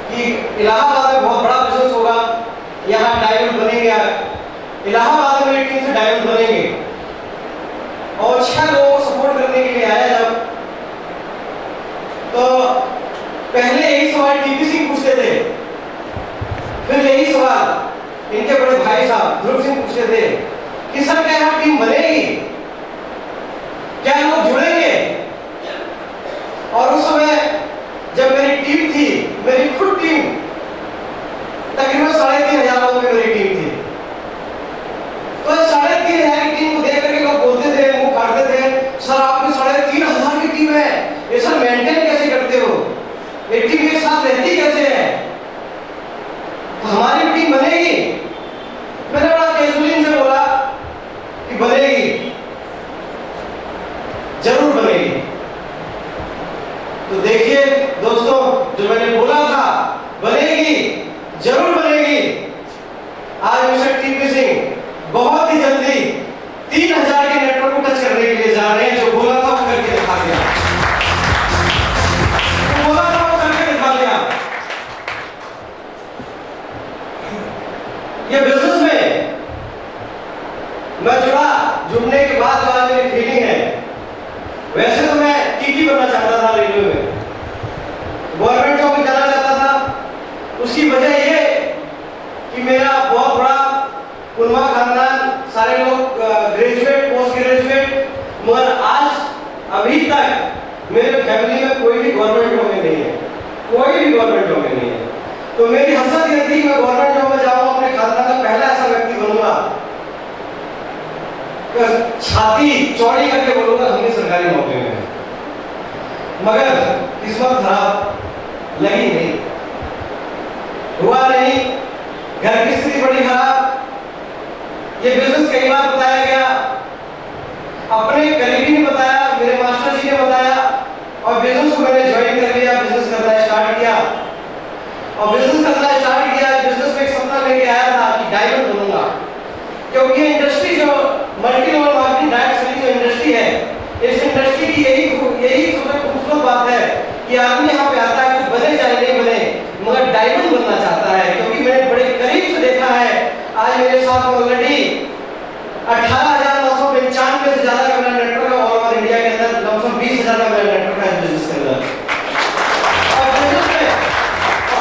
कि इलाहाबाद में बहुत बड़ा बिजनेस होगा, यहाँ डायमंड बनेंगे, इलाहाबाद में मेरी टीम से डायमंड बनेंगे। और 6 लोगों को सपोर्ट करने के लिए आया जब, तो पहले यही सवाल टीपी सिंह पूछते थे, फिर यही सवाल इनके बड़े भाई साहब ध्रुव सिंह पूछते थे कि सर क्या यहाँ टीम बनेगी, क्या लोग जुड़ेंगे। और उस समय जब मेरी टीम थी, मेरी खुद टीम तकरीबन 3,500 लोगों की मेरी टीम थी। तो 3,500 की टीम को देख करके लोग बोलते थे, मुंह काटते थे, सर आपकी 3,500 की टीम है, ये सर मेंटेन कैसे करते हो, ये टीम एक साथ रहती कैसे है, तो हमारी टीम बनेगी। मैंने बड़ा कैजुअली इनसे बोला 3000 के नेटवर्क को टच करने के लिए जा रहे हैं। जो बोला था वो करके दिखा दिया, बोला था वो करके दिखा दिया। ये बिजनेस में मैं जुड़ने के बाद जो आज मेरी फीलिंग है, वैसे तो मैं टीटी बनना चाहता था रेलवे में, गवर्नमेंट जॉब में जाना चाहता था। उसकी वजह ये कि मेरा बहुत बड़ा कुनवा खानदान, सारे लोग ग्रेजुएट, पोस्ट ग्रेजुएट, मगर आज अभी तक मेरे फैमिली में कोई भी गवर्नमेंट जॉब में नहीं है, कोई भी गवर्नमेंट जॉब में नहीं है। तो मेरी हसरत ये थी कि मैं गवर्नमेंट जॉब में जाऊंगा, अपने खानदान का पहला ऐसा व्यक्ति बनूंगा, छाती चौड़ी करके बोलूंगा हम भी सरकारी नौकरी में। मगर किस्मत खराब, लगी नहीं, हुआ नहीं, घर की स्थिति बड़ी खराब। ये बिजनेस कई बार बताया गया, अपने करीबी ने बताया, मेरे मास्टर जी ने बताया, और बिजनेस को मैंने ज्वाइन कर लिया, बिजनेस करना स्टार्ट किया। और बिजनेस करना स्टार्ट किया, बिजनेस में एक सपना लेके आया था कि डायमंड बनूंगा, क्योंकि ये इंडस्ट्री जो multi level marketing direct selling जो इंडस्ट्री है, इस इंडस्ट्री की यही सबसे खूबसूरत बात है कि आदमी यहाँ पे आता है, कुछ बने चाहे नहीं बने, मगर डायमंड बनना चाहता है। क्योंकि मैंने बड़े करीब से देखा है, आज मेरे साथ ऑलरेडी 18,995 से ज्यादा का मेरा नेटवर्क है ऑल ओवर इंडिया के अंदर, लगभग 20,000 का मेरा नेटवर्क है बिजनेस के अंदर। और बिजनेस में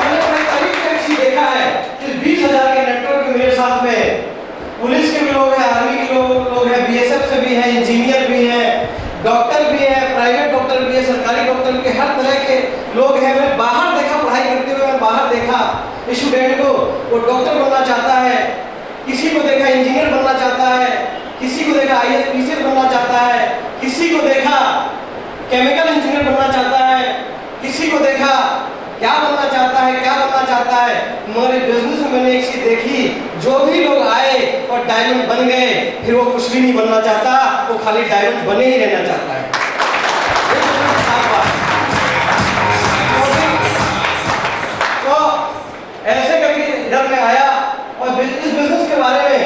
मैंने बड़े करीब से एक चीज देखा है कि 20,000 के नेटवर्क के मेरे साथ में पुलिस के भी लोग हैं, आर्मी के लोग हैं, बीएसएफ से भी हैं, इंजीनियर भी हैं, डॉक्टर भी हैं, प्राइवेट डॉक्टर भी है, सरकारी डॉक्टर भी, हर तरह के लोग हैं। मैंने बाहर देखा, पढ़ाई करते हुए मैं बाहर देखा स्टूडेंट को, वो डॉक्टर बनना चाहता है, किसी को देखा इंजीनियर बनना चाहता है, किसी को देखा आईएएस पीसीएस बनना चाहता है, किसी को देखा केमिकल इंजीनियर बनना चाहता है, किसी को देखा क्या बनना चाहता है, क्या बनना चाहता है। मेरे बिजनेस में मैंने एक चीज देखी, जो भी लोग आए और डायमंड बन गए, फिर वो कुछ भी नहीं बनना चाहता, वो खाली डायमंड बने ही रहना चाहता है। तो ऐसे करके इधर में आया, और इस बिजनेस के बारे में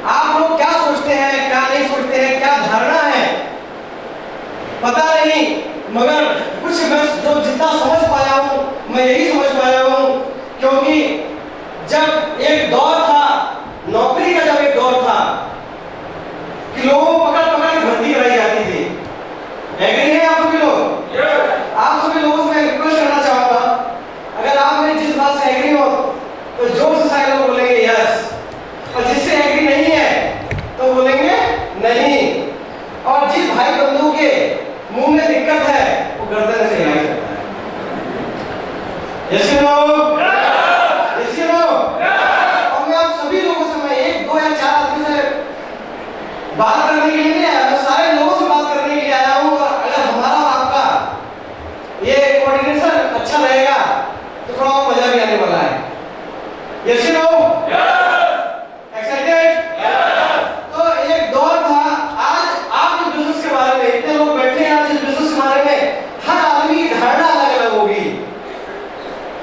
आप लोग क्या सोचते हैं, क्या नहीं सोचते हैं, क्या धारणा है पता नहीं, मगर कुछ मैं जो जितना समझ पाया हूं, मैं यही समझ पाया हूं, क्योंकि जब एक दौर था नौकरी का, जब एक दौर था कि लोगों को पकड़ पकड़ के भर्ती कराई जाती थी। एग्री है आप सभी लोग? आप सभी लोगों से मैं रिक्वेस्ट करना चाहूंगा, अगर आप मेरी जिस बात से एग्री हो तो जोर से सारे लोग बोलेंगे यस, और जिससे एग्री नहीं है तो बोलेंगे नहीं। और जिस भाई बंधु के मुंह में दिक्कत है वो गर्दन से हिलाई सकता है। Yes no? Yes no? और मैं आप सभी लोगों से, मैं 1, 2 या 4 आदमी से बात करने के लिए नहीं आया, मैं सारे लोगों से बात करने के लिए आया हूँ। अगर हमारा और आपका ये कोऑर्डिनेशन अच्छा रहेगा तो थोड़ा और मजा भी आने वाला है। Yes no? एक्साइटेड? तो एक दौर था, आज आप इस बिजनेस के बारे में इतने लोग बैठे हैं, आज इस बिजनेस के बारे में हर आदमी की धारणा अलग अलग होगी।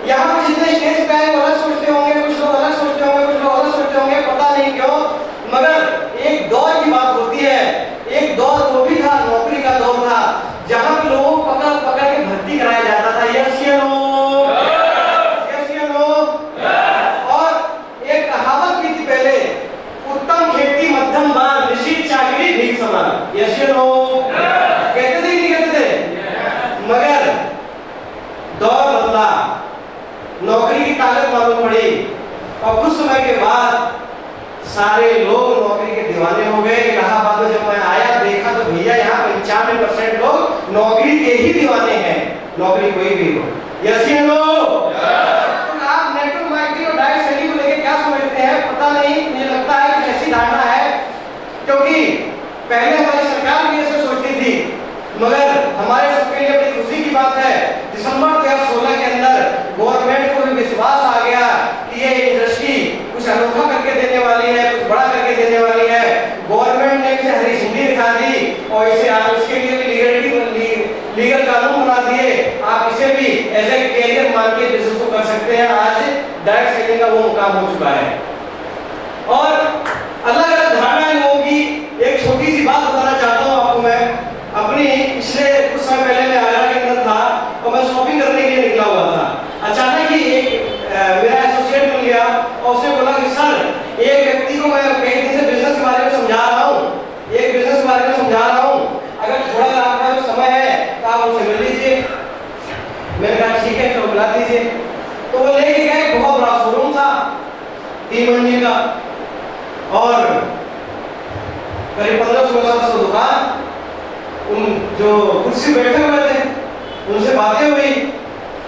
यहाँ पे जितने स्टेज पे आए वो अलग सोचते होंगे, कुछ लोग अलग सोचते होंगे, कुछ लोग अलग सोचते होंगे, पता नहीं क्यों, मगर एक दौर की बात होती है। एक दौर वो भी था, नौकरी का दौर था, जहाँ पे लोगों को पकड़ पकड़ के भर्ती कराया जाता था। यस या नो? यस या नो? और एक कहावत भी थी पहले, उत्तम खेती मध्यम बान, निश्चित चाकरी भीख समान। यस या नो? कहते थे नहीं कहते थे? मगर दौर बदला, नौकरी की ताकत मालूम पड़ी, और कुछ समय के बाद सारे लोग नौकरी के दीवाने हो गए। इलाहाबाद में जब मैं आया देखा तो भैया यहाँ 95% लोग नौकरी के ही दीवाने हैं, नौकरी कोई भी हो। यस या नो? आप नेटवर्क मार्केटिंग और डायरेक्ट सेलिंग को लेकर क्या समझते हैं पता नहीं, मुझे लगता है कि ऐसी धारणा है, क्योंकि पहले हमारी सरकार भी ऐसे सोचती थी, मगर हमारे सबके लिए बड़ी खुशी की बात है, दिसंबर 2016 के अंदर गवर्नमेंट को भी विश्वास आ गया कि ये इंडस्ट्री कुछ अनोखा करके देने वाली है, कुछ बड़ा करके देने वाली है। गवर्नमेंट ने इसे हरी झंडी दिखा दी, और इसे आप इसके लिए भी लीगल कानून बना दिए। आप इसे भी एज ए कैरियर मान के बिजनेस को कर सकते हैं। आज डायरेक्ट सेलिंग का वो मुकाम हो चुका है। और अलग अलग धारणाएं लोगों की, करीब 15-16 दुकान, उन जो कुर्सी बैठे हुए थे उनसे बातें हुई।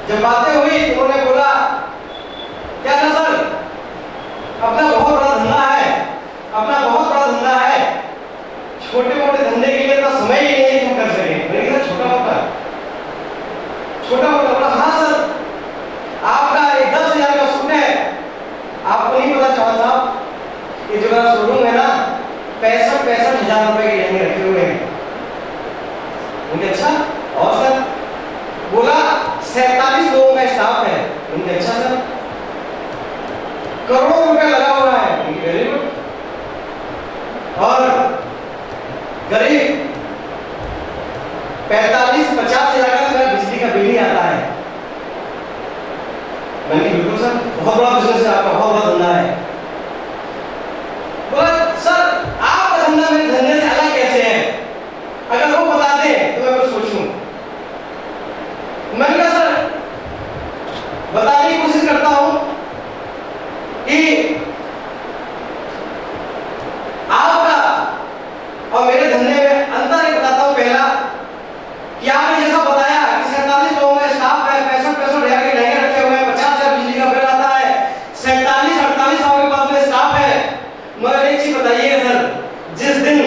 जब बातें हुई तो उन्होंने बोला, क्या ना सर, अपना बहुत बड़ा धंधा है, अपना बहुत बड़ा धंधा है, छोटे मोटे धंधे के लिए तो समय ही नहीं है कि हम कर सकें। मैंने कहा छोटा मोटा बोला, हाँ सर, आपका एक 10,000 का सूट है, आपको नहीं पता चौहान साहब, ये जो मेरा शोरूम है ना 65,000 रुपए के लहंगे रखे हुए हैं। उनके अच्छा, और सर? बोला 47 लोगों का स्टाफ है। उनके अच्छा सर, करोड़ों रुपए लगा हुआ है। Very good. और करीब 45-50 हजार का मेरा बिजली का बिल ही आता है। मैंने बिल्कुल सर, बहुत बड़ा बिजनेस है आपका, बहुत बड़ा धंधा है। बोला सर, आपका धंधा मेरे धंधे से अलग कैसे है? अगर वो बता दे तो मैं कुछ सोचूं। मैंने कहा सर, बताने की कोशिश करता हूं कि आपका और मेरे धंधे में अंतर एक बताता हूं। पहला कि आपने जैसा बताया कि 47 लोगों का स्टाफ है, 65 हजार के लहंगे रखे हुए हैं, 50,000 बिजली का बिल आता है, 47-48 के पास में स्टाफ है। मगर एक चीज बताइएगा सर, जिस दिन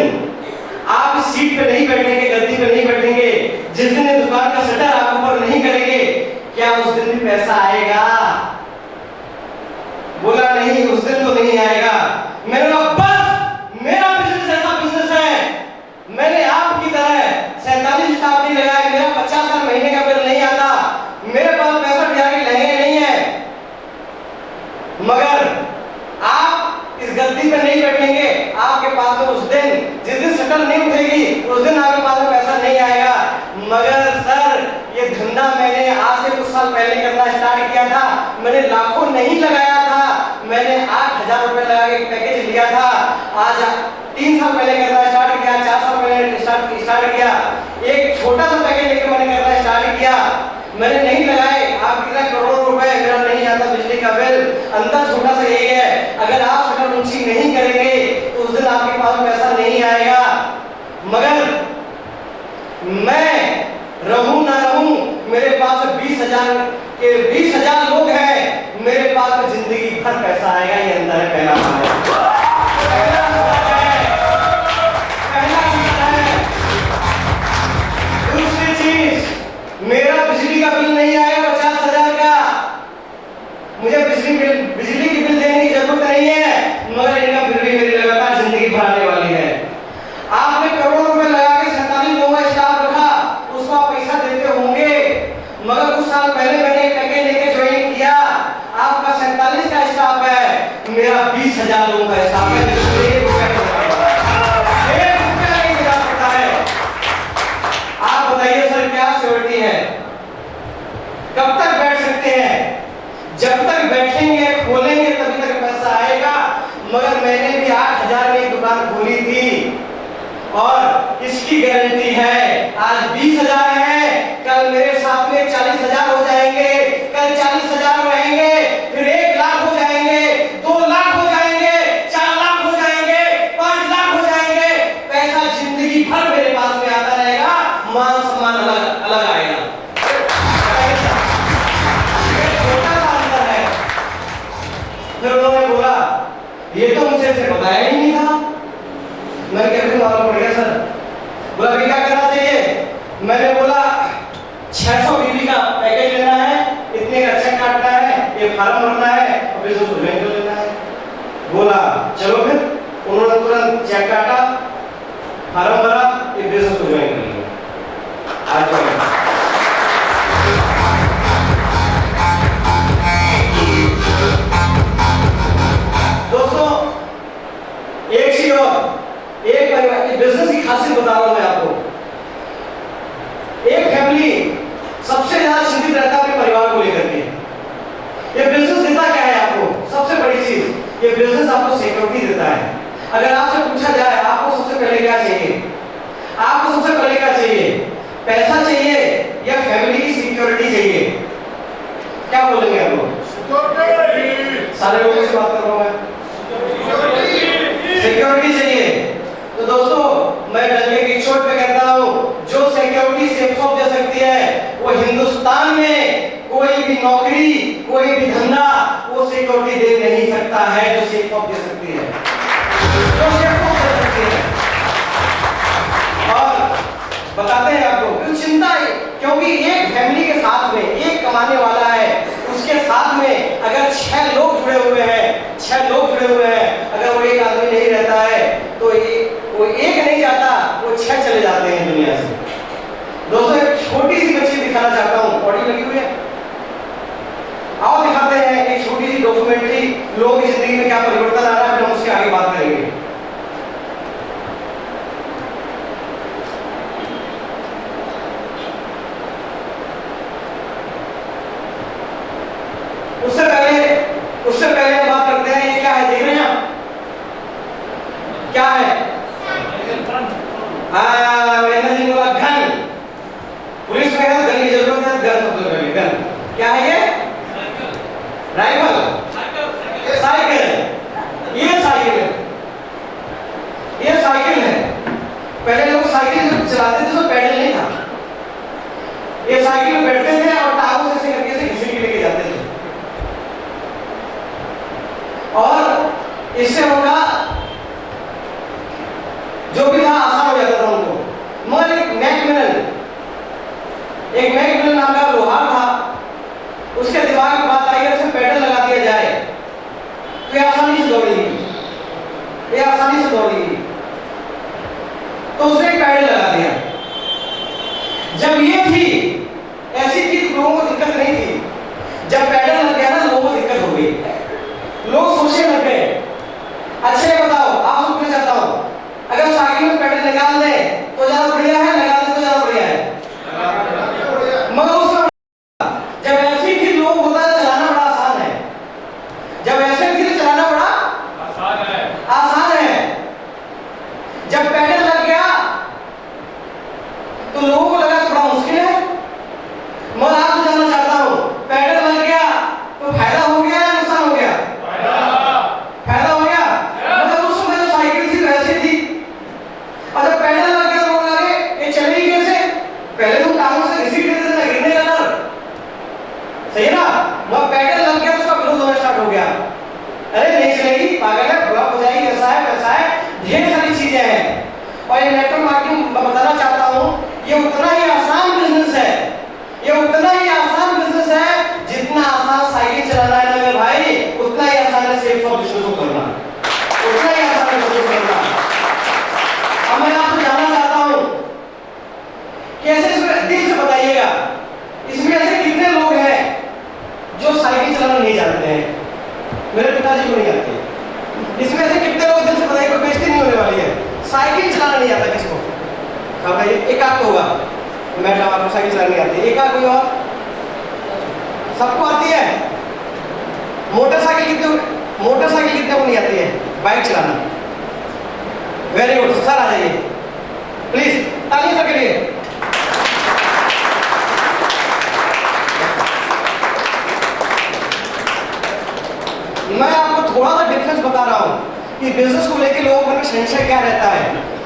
आप इस सीट पे नहीं बैठेंगे, गद्दी पे नहीं बैठेंगे, जिस दिन ये दुकान का शटर आप ऊपर नहीं करेंगे, क्या उस दिन भी पैसा आएगा? बोला नहीं, उस दिन तो नहीं आएगा। मैंने कहा बस, मेरा बिजनेस ऐसा बिजनेस है, मैंने आपकी तरह 47 स्टाफ नहीं लगाया, मेरा 50,000 महीने का बिल नहीं आता, मेरे पास 65,000 के लहंगे नहीं है। मगर आप इस गद्दी पे नहीं बैठेंगे, आपके पास में उस दिन, जिस दिन शटर नहीं उठेगी, उस दिन आपके पास में पैसा नहीं आएगा। मगर सर, ये धंधा मैंने आज से कुछ साल पहले करना स्टार्ट किया था। मैंने लाखों नहीं लगाया था, मैंने 8,000 रुपए लगा के पैकेज लिया था। आज 3 साल पहले करना स्टार्ट किया, 4 साल पहले स्टार्ट किया, एक छोटा सा पैकेज लेकर मैंने करना स्टार्ट किया। मैंने नहीं लगाए, आप कितना करोड़ों रुपए, मेरा नहीं आता बिजली का बिल। अंतर छोटा सा यही है, अगर आप शटर ऊंची नहीं करेंगे तो उस दिन आपके पास पैसा नहीं आएगा। मगर मैं रहूं ना रहूं, मेरे पास 20,000 लोग हैं, मेरे पास में जिंदगी भर पैसा आएगा। ये अंदर है, पहला दूसरी चीज, मेरा बिजली का बिल नहीं आएगा 50,000 का, मुझे बिजली की बिल देने की जरूरत नहीं है, मगर इनका बिल भी मेरी लगातार जिंदगी भर आने वाली है। आपने करोड़ों रुपए लगा के 47 लोगों का स्टाफ रखा, उसको आप पैसा देते होंगे, मगर कुछ साल पहले मैंने एक पैकेज लेके ज्वाइन किया, आपका 47 का स्टाफ है, मेरा 20,000 लोगों का स्टाफ है, जिसमें 1 रुपया नहीं मिला सकता है। आप बताइए सर, क्या सिक्योरिटी है? कब तक बैठ सकते हैं? जब तक बैठेंगे, खोलेंगे, तभी तक पैसा आएगा। मगर मैंने भी 8,000 में एक दुकान खोली थी और इसकी गारंटी है, आज 20,000 है, कल मेरे साथ में 40,000 हो जाएंगे, कल 40,000 रहेंगे, फिर 1 लाख हो जाएंगे, 2 लाख हो जाएंगे, 4 लाख हो जाएंगे, 5 लाख हो जाएंगे। पैसा जिंदगी भर मेरे पास में आता रहेगा, मान सम्मान अलग अलग आएगा। फिर उन्होंने बोला, ये तो मुझे बताया ही नहीं था। मैंने क्या मालूम पड़ गया सर? बोला अभी क्या करना चाहिए? मैंने बोला 600 बीबी का पैकेज लेना है, इतने का चेक काटना है, ये फार्म भरना है और बिजनेस को ज्वाइन कर लेना है। बोला चलो फिर। उन्होंने तुरंत चेक काटा, फार्म भरा, ये बिजनेस को ज्वाइन कर लिया। आज दोस्तों, एक चीज और, एक परिवार की बिजनेस की खासियत बता रहा हूं मैं आपको। एक फैमिली सबसे ज्यादा चिंतित रहता है अपने परिवार को लेकर के। ये बिजनेस देता क्या है आपको? सबसे बड़ी चीज, ये बिजनेस आपको सिक्योरिटी देता है। अगर आपसे पूछा जाए आपको सबसे पहले क्या चाहिए, आपको सबसे पहले क्या चाहिए? पैसा चाहिए या फैमिली की सिक्योरिटी चाहिए? क्या बोलेंगे आप लोग? सारे लोगों से बात कर रहा हूं मैं। सिक्योरिटी चाहिए। तो दोस्तों भी नौकरी, कोई भी धंधा वो सिक्योरिटी दे नहीं सकता है जो सेफकॉप दे सकती है, जो सेफकॉप दे सकती है। और बताते हैं आपको कुछ चिंता है, क्योंकि एक फैमिली के साथ में एक कमाने वाला है, उसके साथ में अगर 6 लोग जुड़े हुए हैं, 6 लोग जुड़े हुए हैं, अगर वो एक आदमी नहीं रहता है तो वो एक नहीं जाता, वो 6 चले जाते हैं दुनिया से। दोस्तों एक छोटी सी बच्ची दिखाना चाहता हूँ, ऑडियो लगी हुई है, आओ दिखाते हैं एक छोटी सी डॉक्यूमेंट्री, लोगों की जिंदगी में क्या परिवर्तन आ रहा है, फिर हम उसके आगे बात करेंगे। उससे पहले हम बात करते हैं, ये क्या है देख रहे हैं आप, क्या है? गन। पुलिस में है गन की जरूरत है, गन सबसे पहले गन। क्या है ये? राइफल, साइकिल, ये साइकिल है, ये साइकिल है। पहले लोग साइकिल चलाते थे तो पैडल नहीं था, ये साइकिल में बैठते थे और टांगों से करके से घिस के लेके जाते थे, और इससे उनका जो भी था आसान हो जाता था उनको। मगर एक मैकमिलन नाम का लोहार था, उसके दिमाग में बात आई कि उसे पैडल लगा दिया जाए तो ये आसानी से दौड़ेगी, ये आसानी से दौड़ेगी, तो उसने एक पैडल लगा दिया। जब ये थी ऐसी थी तो लोगों को दिक्कत नहीं थी, जब पैडल लग गया ना लोगों को दिक्कत हो गई, लोग सोचने लग गए। अच्छा ये बताओ, आप पूछना चाहता हूं, अगर साइकिल में पैडल निकाल दे तो ज्यादा बढ़िया है, लगा दे तो ज्यादा बढ़िया है? मगर उसका जब ऐसी थी लोग होता है चलाना बड़ा आसान है, जब ऐसे थी चलाना बड़ा आसान है। जब पैडल लग गया तो लोगों को लगा तो बड़ा मुश्किल है। मगर आपको जानना चाहता हूं, पैडल लग गया तो फायदा हो गया या नुकसान हो गया? फायदा हो गया। मतलब उस समय जो साइकिल थी वैसी थी, और जब पैडल लग गया लोग लगे ये चलेगी कैसे? पहले तो टांगों से घसीट देते थे ना, गिरने का डर, सही है ना? मगर पैडल लग गया तो उसका विरोध होना स्टार्ट हो गया, अरे नहीं चलेगी, पागल है, ब्लॉक हो जाएगी, ऐसा है वैसा है, ढेर सारी चीजें हैं। और ये नेटवर्क मार्केटिंग बताना चाहता हूं, ये उतना ही आसान बिजनेस है, ये उतना ही आसान बिजनेस है जितना आसान साइकिल चलाना है ना मेरे भाई, उतना ही आसान है सेफकॉप बिजनेस को करना, उतना ही आसान है बिजनेस करना। अब मैं आपको जानना चाहता हूं कैसे, दिल से बताइएगा, इसमें ऐसे कितने लोग हैं जो साइकिल चलाना नहीं जानते हैं? मेरे पिताजी को नहीं आती। इसमें ऐसे कितने लोग, दिल से बताइए, कोई बेइज्जती नहीं होने वाली है, साइकिल चलाना नहीं आता किसको? एक आध होगा, मैडम आपको साइकिल चलानी आती है, एक आध कोई और? सबको आती है। मोटरसाइकिल कितने को नहीं आती है? बाइक चलाना। वेरी गुड सर, आ जाइए प्लीज, ताली सर के लिए। मैं आपको थोड़ा सा डिफरेंस बता रहा हूं कि बिजनेस को लेकर लोगों का संशय क्या रहता है।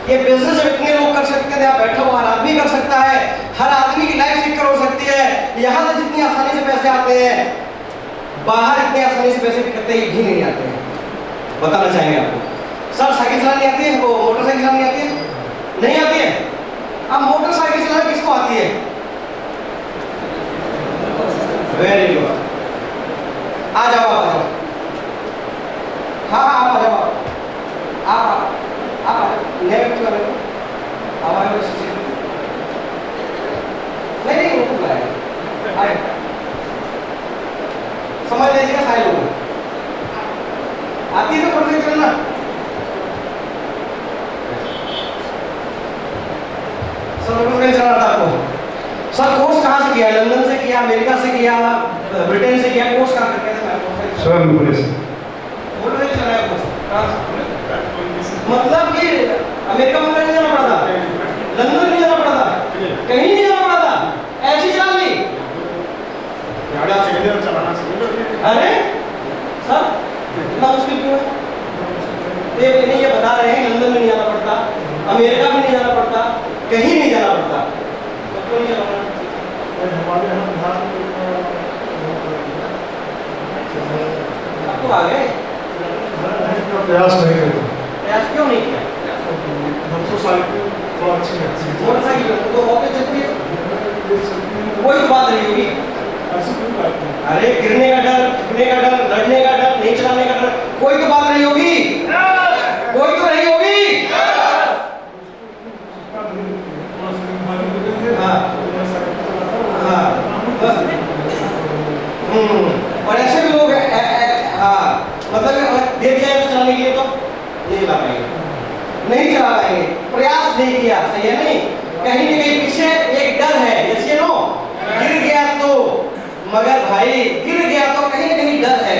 ये बिजनेस जब इतने लोग कर सकते हैं, बैठा हुआ हर आदमी कर सकता है, हर आदमी की लाइफ सिक्योर हो सकती है। यहाँ से जितनी आसानी से पैसे आते हैं, बाहर इतनी आसानी से पैसे कतई भी नहीं आते हैं। बताना चाहेंगे आपको। सर साइकिल चलानी आती है, वो मोटरसाइकिल चलानी आती है? नहीं आती है। अब मोटरसाइकिल चलाना किसको आती है? वेरी गुड, आ जाओ आप, आ जाओ। हाँ आप आ जाओ, आप नेगेटिव वाले को हमारे नहीं उनको बुलाया, समझ लीजिएगा सारे लोग। आती है तो पढ़ने चलना। सर कहीं चलना था आपको। सर कोर्स कहाँ से किया? लंदन से किया, अमेरिका से किया, ब्रिटेन से किया, कोर्स कहाँ करके मतलब कि अमेरिका में नहीं जाना पड़ा था, लंदन नहीं जाना पड़ा था, कहीं नहीं जाना पड़ा था, ऐसी चला ली। अरे सर इतना मुश्किल क्यों है? ये नहीं, ये बता रहे हैं लंदन में नहीं जाना पड़ता, अमेरिका में नहीं जाना पड़ता, कहीं नहीं जाना पड़ता, तो क्यों नहीं चलाना? आ गए? प्रयास नहीं करते। प्रयास क्यों नहीं किया? मोटरसाइकिल तो अच्छी है। मोटरसाइकिल तो मौके चलती है, कोई तो बात नहीं होगी। अरे गिरने का डर, झुकने का डर, लड़ने का डर, नहीं चलाने का डर, कोई तो बात नहीं होगी, कोई तो नहीं होगी। हाँ, हाँ, और ऐसे भी लोग हाँ, मतलब देख जाए तो चलाने के लिए तो नहीं चला पाएंगे, नहीं चला पाएंगे, प्रयास नहीं किया, सही है नहीं? कहीं न कहीं पीछे एक डर है, जैसे नो गिर गया तो, मगर भाई गिर गया तो कहीं न कहीं डर है।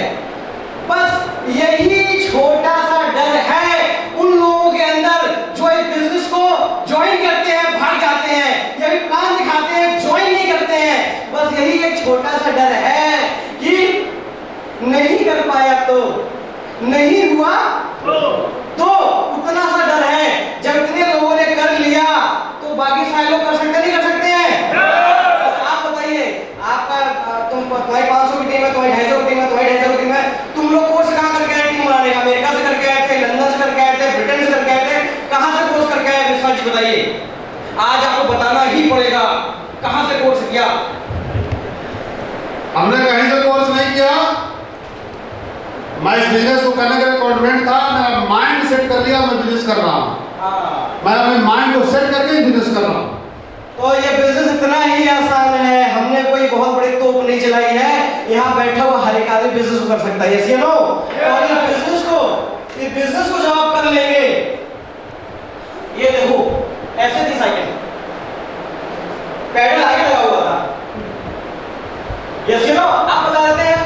बस यही छोटा सा डर है उन लोगों के अंदर जो इस बिजनेस को ज्वाइन करते हैं, भाग जाते हैं, यही प्लान दिखाते हैं, ज्वाइन नहीं करते हैं। बस यही एक छोटा सा डर है कि नहीं कर पाया तो, नहीं हुआ तो उतना सा डर है। जब इतने लोगों ने कर लिया तो बाकी सारे लोग कर सकते नहीं कर सकते हैं? आप बताइए, आपका तुम्हारी 500 की टीम है, तुम्हारी 250 की टीम है, तुम्हारी 250 की टीम है, तुम लोग कोर्स कहाँ करके आए टीम बनाने का? अमेरिका से करके आए थे, लंदन से करके आए थे, ब्रिटेन से करके आए थे, कहाँ से कोर्स करके आए? विश्वास जी बताइए, आज आपको बताना ही पड़ेगा कहाँ से कोर्स किया। हमने कहीं से कोर्स नहीं किया। मैं इस बिजनेस को करने का कॉन्फिडेंट था, मेरा माइंड सेट कर लिया, मैं बिजनेस कर रहा हूँ। मैं अपने माइंड को सेट करके ही बिजनेस कर रहा हूँ। तो ये बिजनेस इतना ही आसान है, हमने कोई बहुत बड़ी तोप नहीं चलाई है। यहाँ बैठा हुआ हर एक आदमी बिजनेस को कर सकता है, यस या नो? और ये बिजनेस को जब आप कर लेंगे, ये देखो ऐसे थी साइकिल, पैडल आगे लगा हुआ था, यस या नो? आप बता देते हैं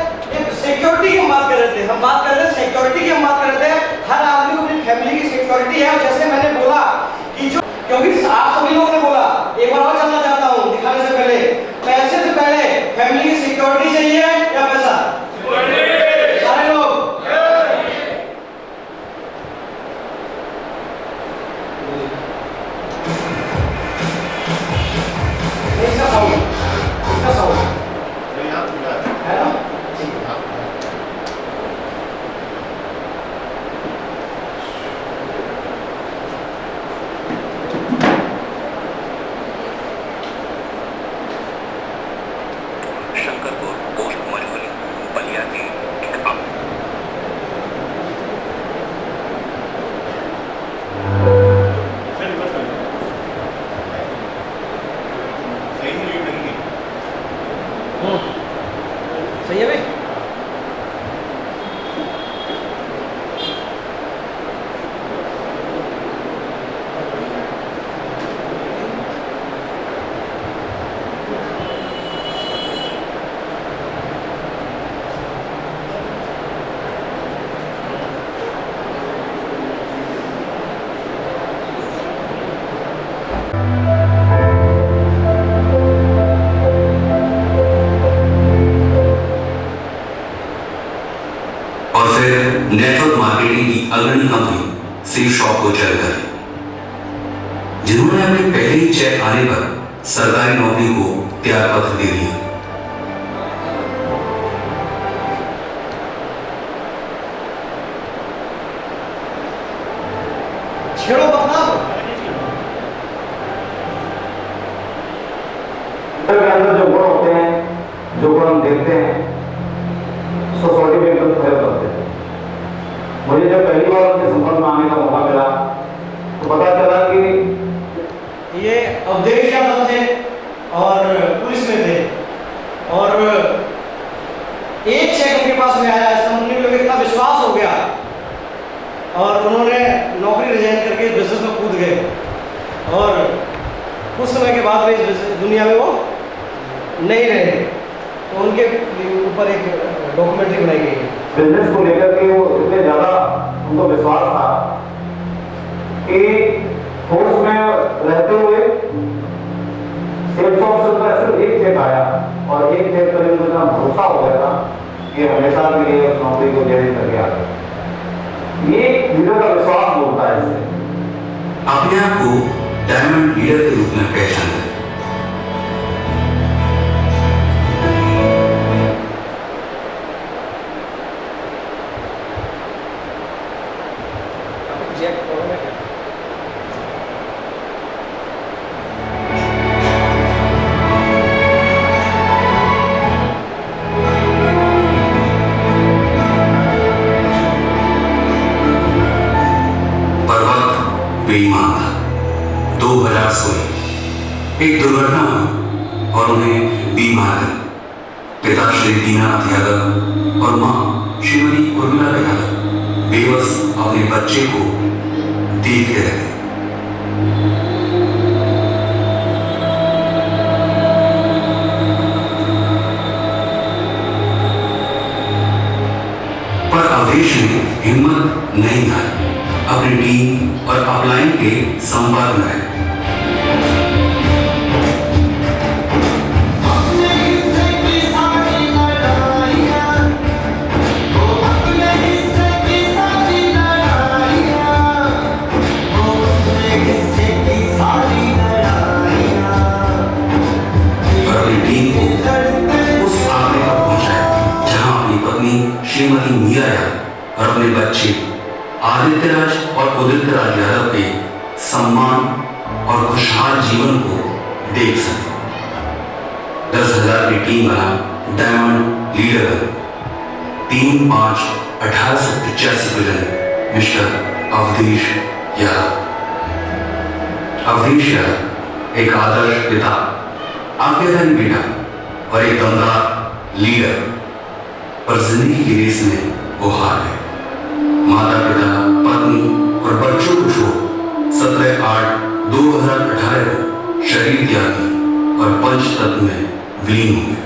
सिक्योरिटी की हम बात कर रहे थे, हम बात कर रहे थे सिक्योरिटी की, हम बात कर रहे थे हर आदमी को अपनी फैमिली की सिक्योरिटी है। और जैसे मैंने बोला कि जो, क्योंकि आप सभी लोगों ने बोला, एक बार और जानना चाहता हूं दिखाने से पहले, पैसे से पहले फैमिली की सिक्योरिटी चाहिए या पैसा? सारे लोग इसका साउंड है ना? शंकरपुर पोस्ट मलहोली बलिया के एक सही है भाई। नेटवर्क मार्केटिंग की अग्रणी कंपनी सी शॉप को चल कर, जिन्होंने अपने पहले ही चेक आने पर सरकारी नौकरी को त्याग पत्र दे दिया। छेड़ो मतलब के अंदर जो गुण होते हैं, जो गुण हम देखते हैं, सोसाइटी में एकदम खड़े करते हैं। मुझे जब पहली बार उनके संपर्क में आने का मौका मिला तो पता चला कि ये अवधेश यादव थे और पुलिस में थे, और एक चेक उनके पास में आया, ऐसा उन्हें लोग इतना विश्वास हो गया और उन्होंने नौकरी रिजाइन करके बिजनेस में कूद गए, और कुछ समय के बाद में इस दुनिया में वो नहीं रहे, तो उनके ऊपर एक डॉक्यूमेंट्री बनाई गई है। बिजनेस को लेकर के वो इतने ज्यादा उनको विश्वास था कि फोर्स में रहते हुए सेल्स ऑफिसर का सिर्फ एक चेक आया, और एक चेक पर उनका भरोसा हो गया था कि हमेशा के लिए उस नौकरी को जारी करके आ गए। ये लीडर का विश्वास बोलता है इससे। अपने आप को डायमंड लीडर के रूप में पहचान करें। विमान था। 2016 एक दुर्घटना हुई और उन्हें बीमार कर पिता श्री दीनानाथ यादव और मां श्रीमती उर्मिला यादव बेबस अपने बच्चे को देखते रहे। पर अवधेश ने हिम्मत नहीं हारी, अपनी टीम और अपलाइन के संपर्क में रहे। श्रीमती मीरा यादव और अपने बच्चे आदित्यराज और उदितराज यादव के सम्मान और खुशहाल जीवन को देख सके। 10,000 की टीम बना डायमंड लीडर 3/5/1885 को जन्मे मिस्टर अवधेश यादव। अवधेश यादव एक आदर्श पिता, आज्ञाधारी बेटा और एक दमदार लीडर, पर जिंदगी की रेस में वो हार गए। माता पिता, पत्नी और बच्चों को छोड़ 17/8/2018 को शरीर त्यागी और पंचतत्व में विलीन हो गए।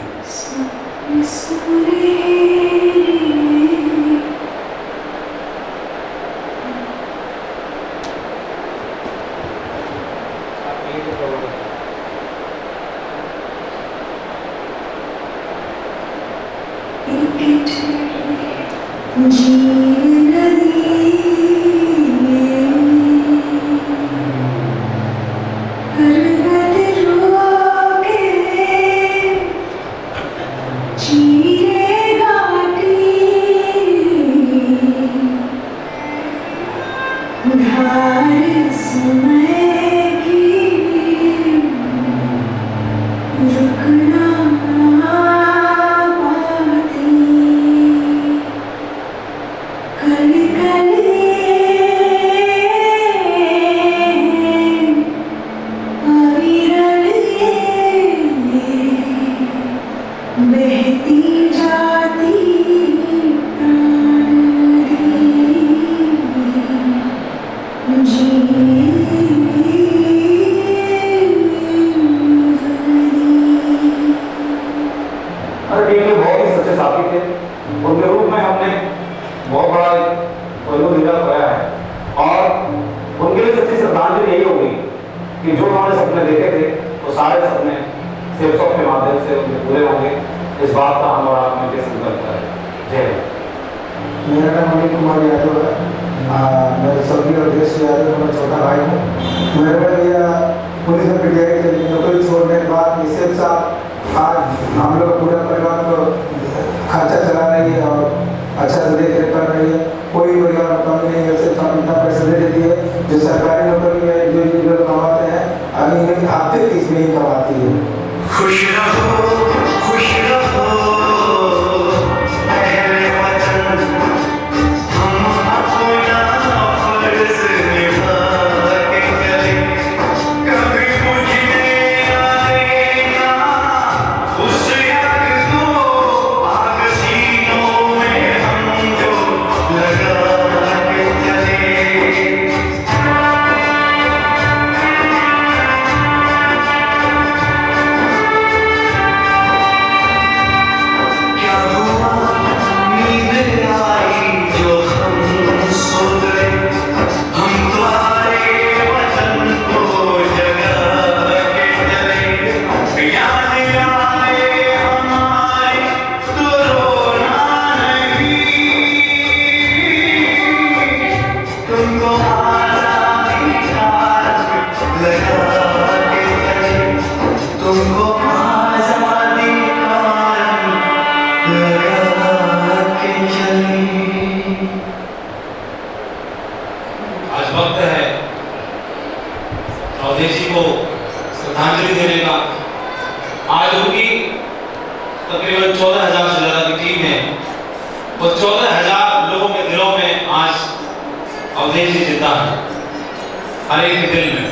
हर एक के दिल में।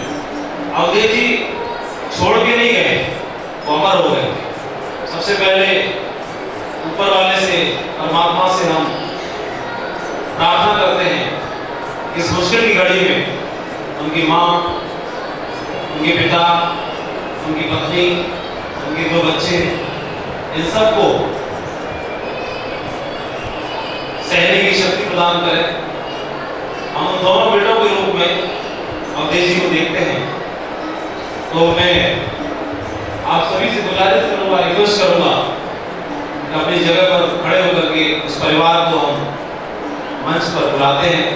अवधेश जी छोड़ के नहीं गए, वो अमर हो गए। सबसे पहले ऊपर वाले से, परमात्मा से हम प्रार्थना करते हैं इस मुश्किल की घड़ी में उनकी माँ, उनके पिता, उनकी पत्नी, उनके 2 बच्चे, इन सबको सहने की शक्ति प्रदान करें। हम उन दोनों बेटों के रूप में अवधेश जी को देखते हैं। तो मैं आप सभी से गुजारिश करूंगा, रिक्वेस्ट करूंगा कि अपनी जगह पर खड़े होकर के उस परिवार को हम मंच पर बुलाते हैं।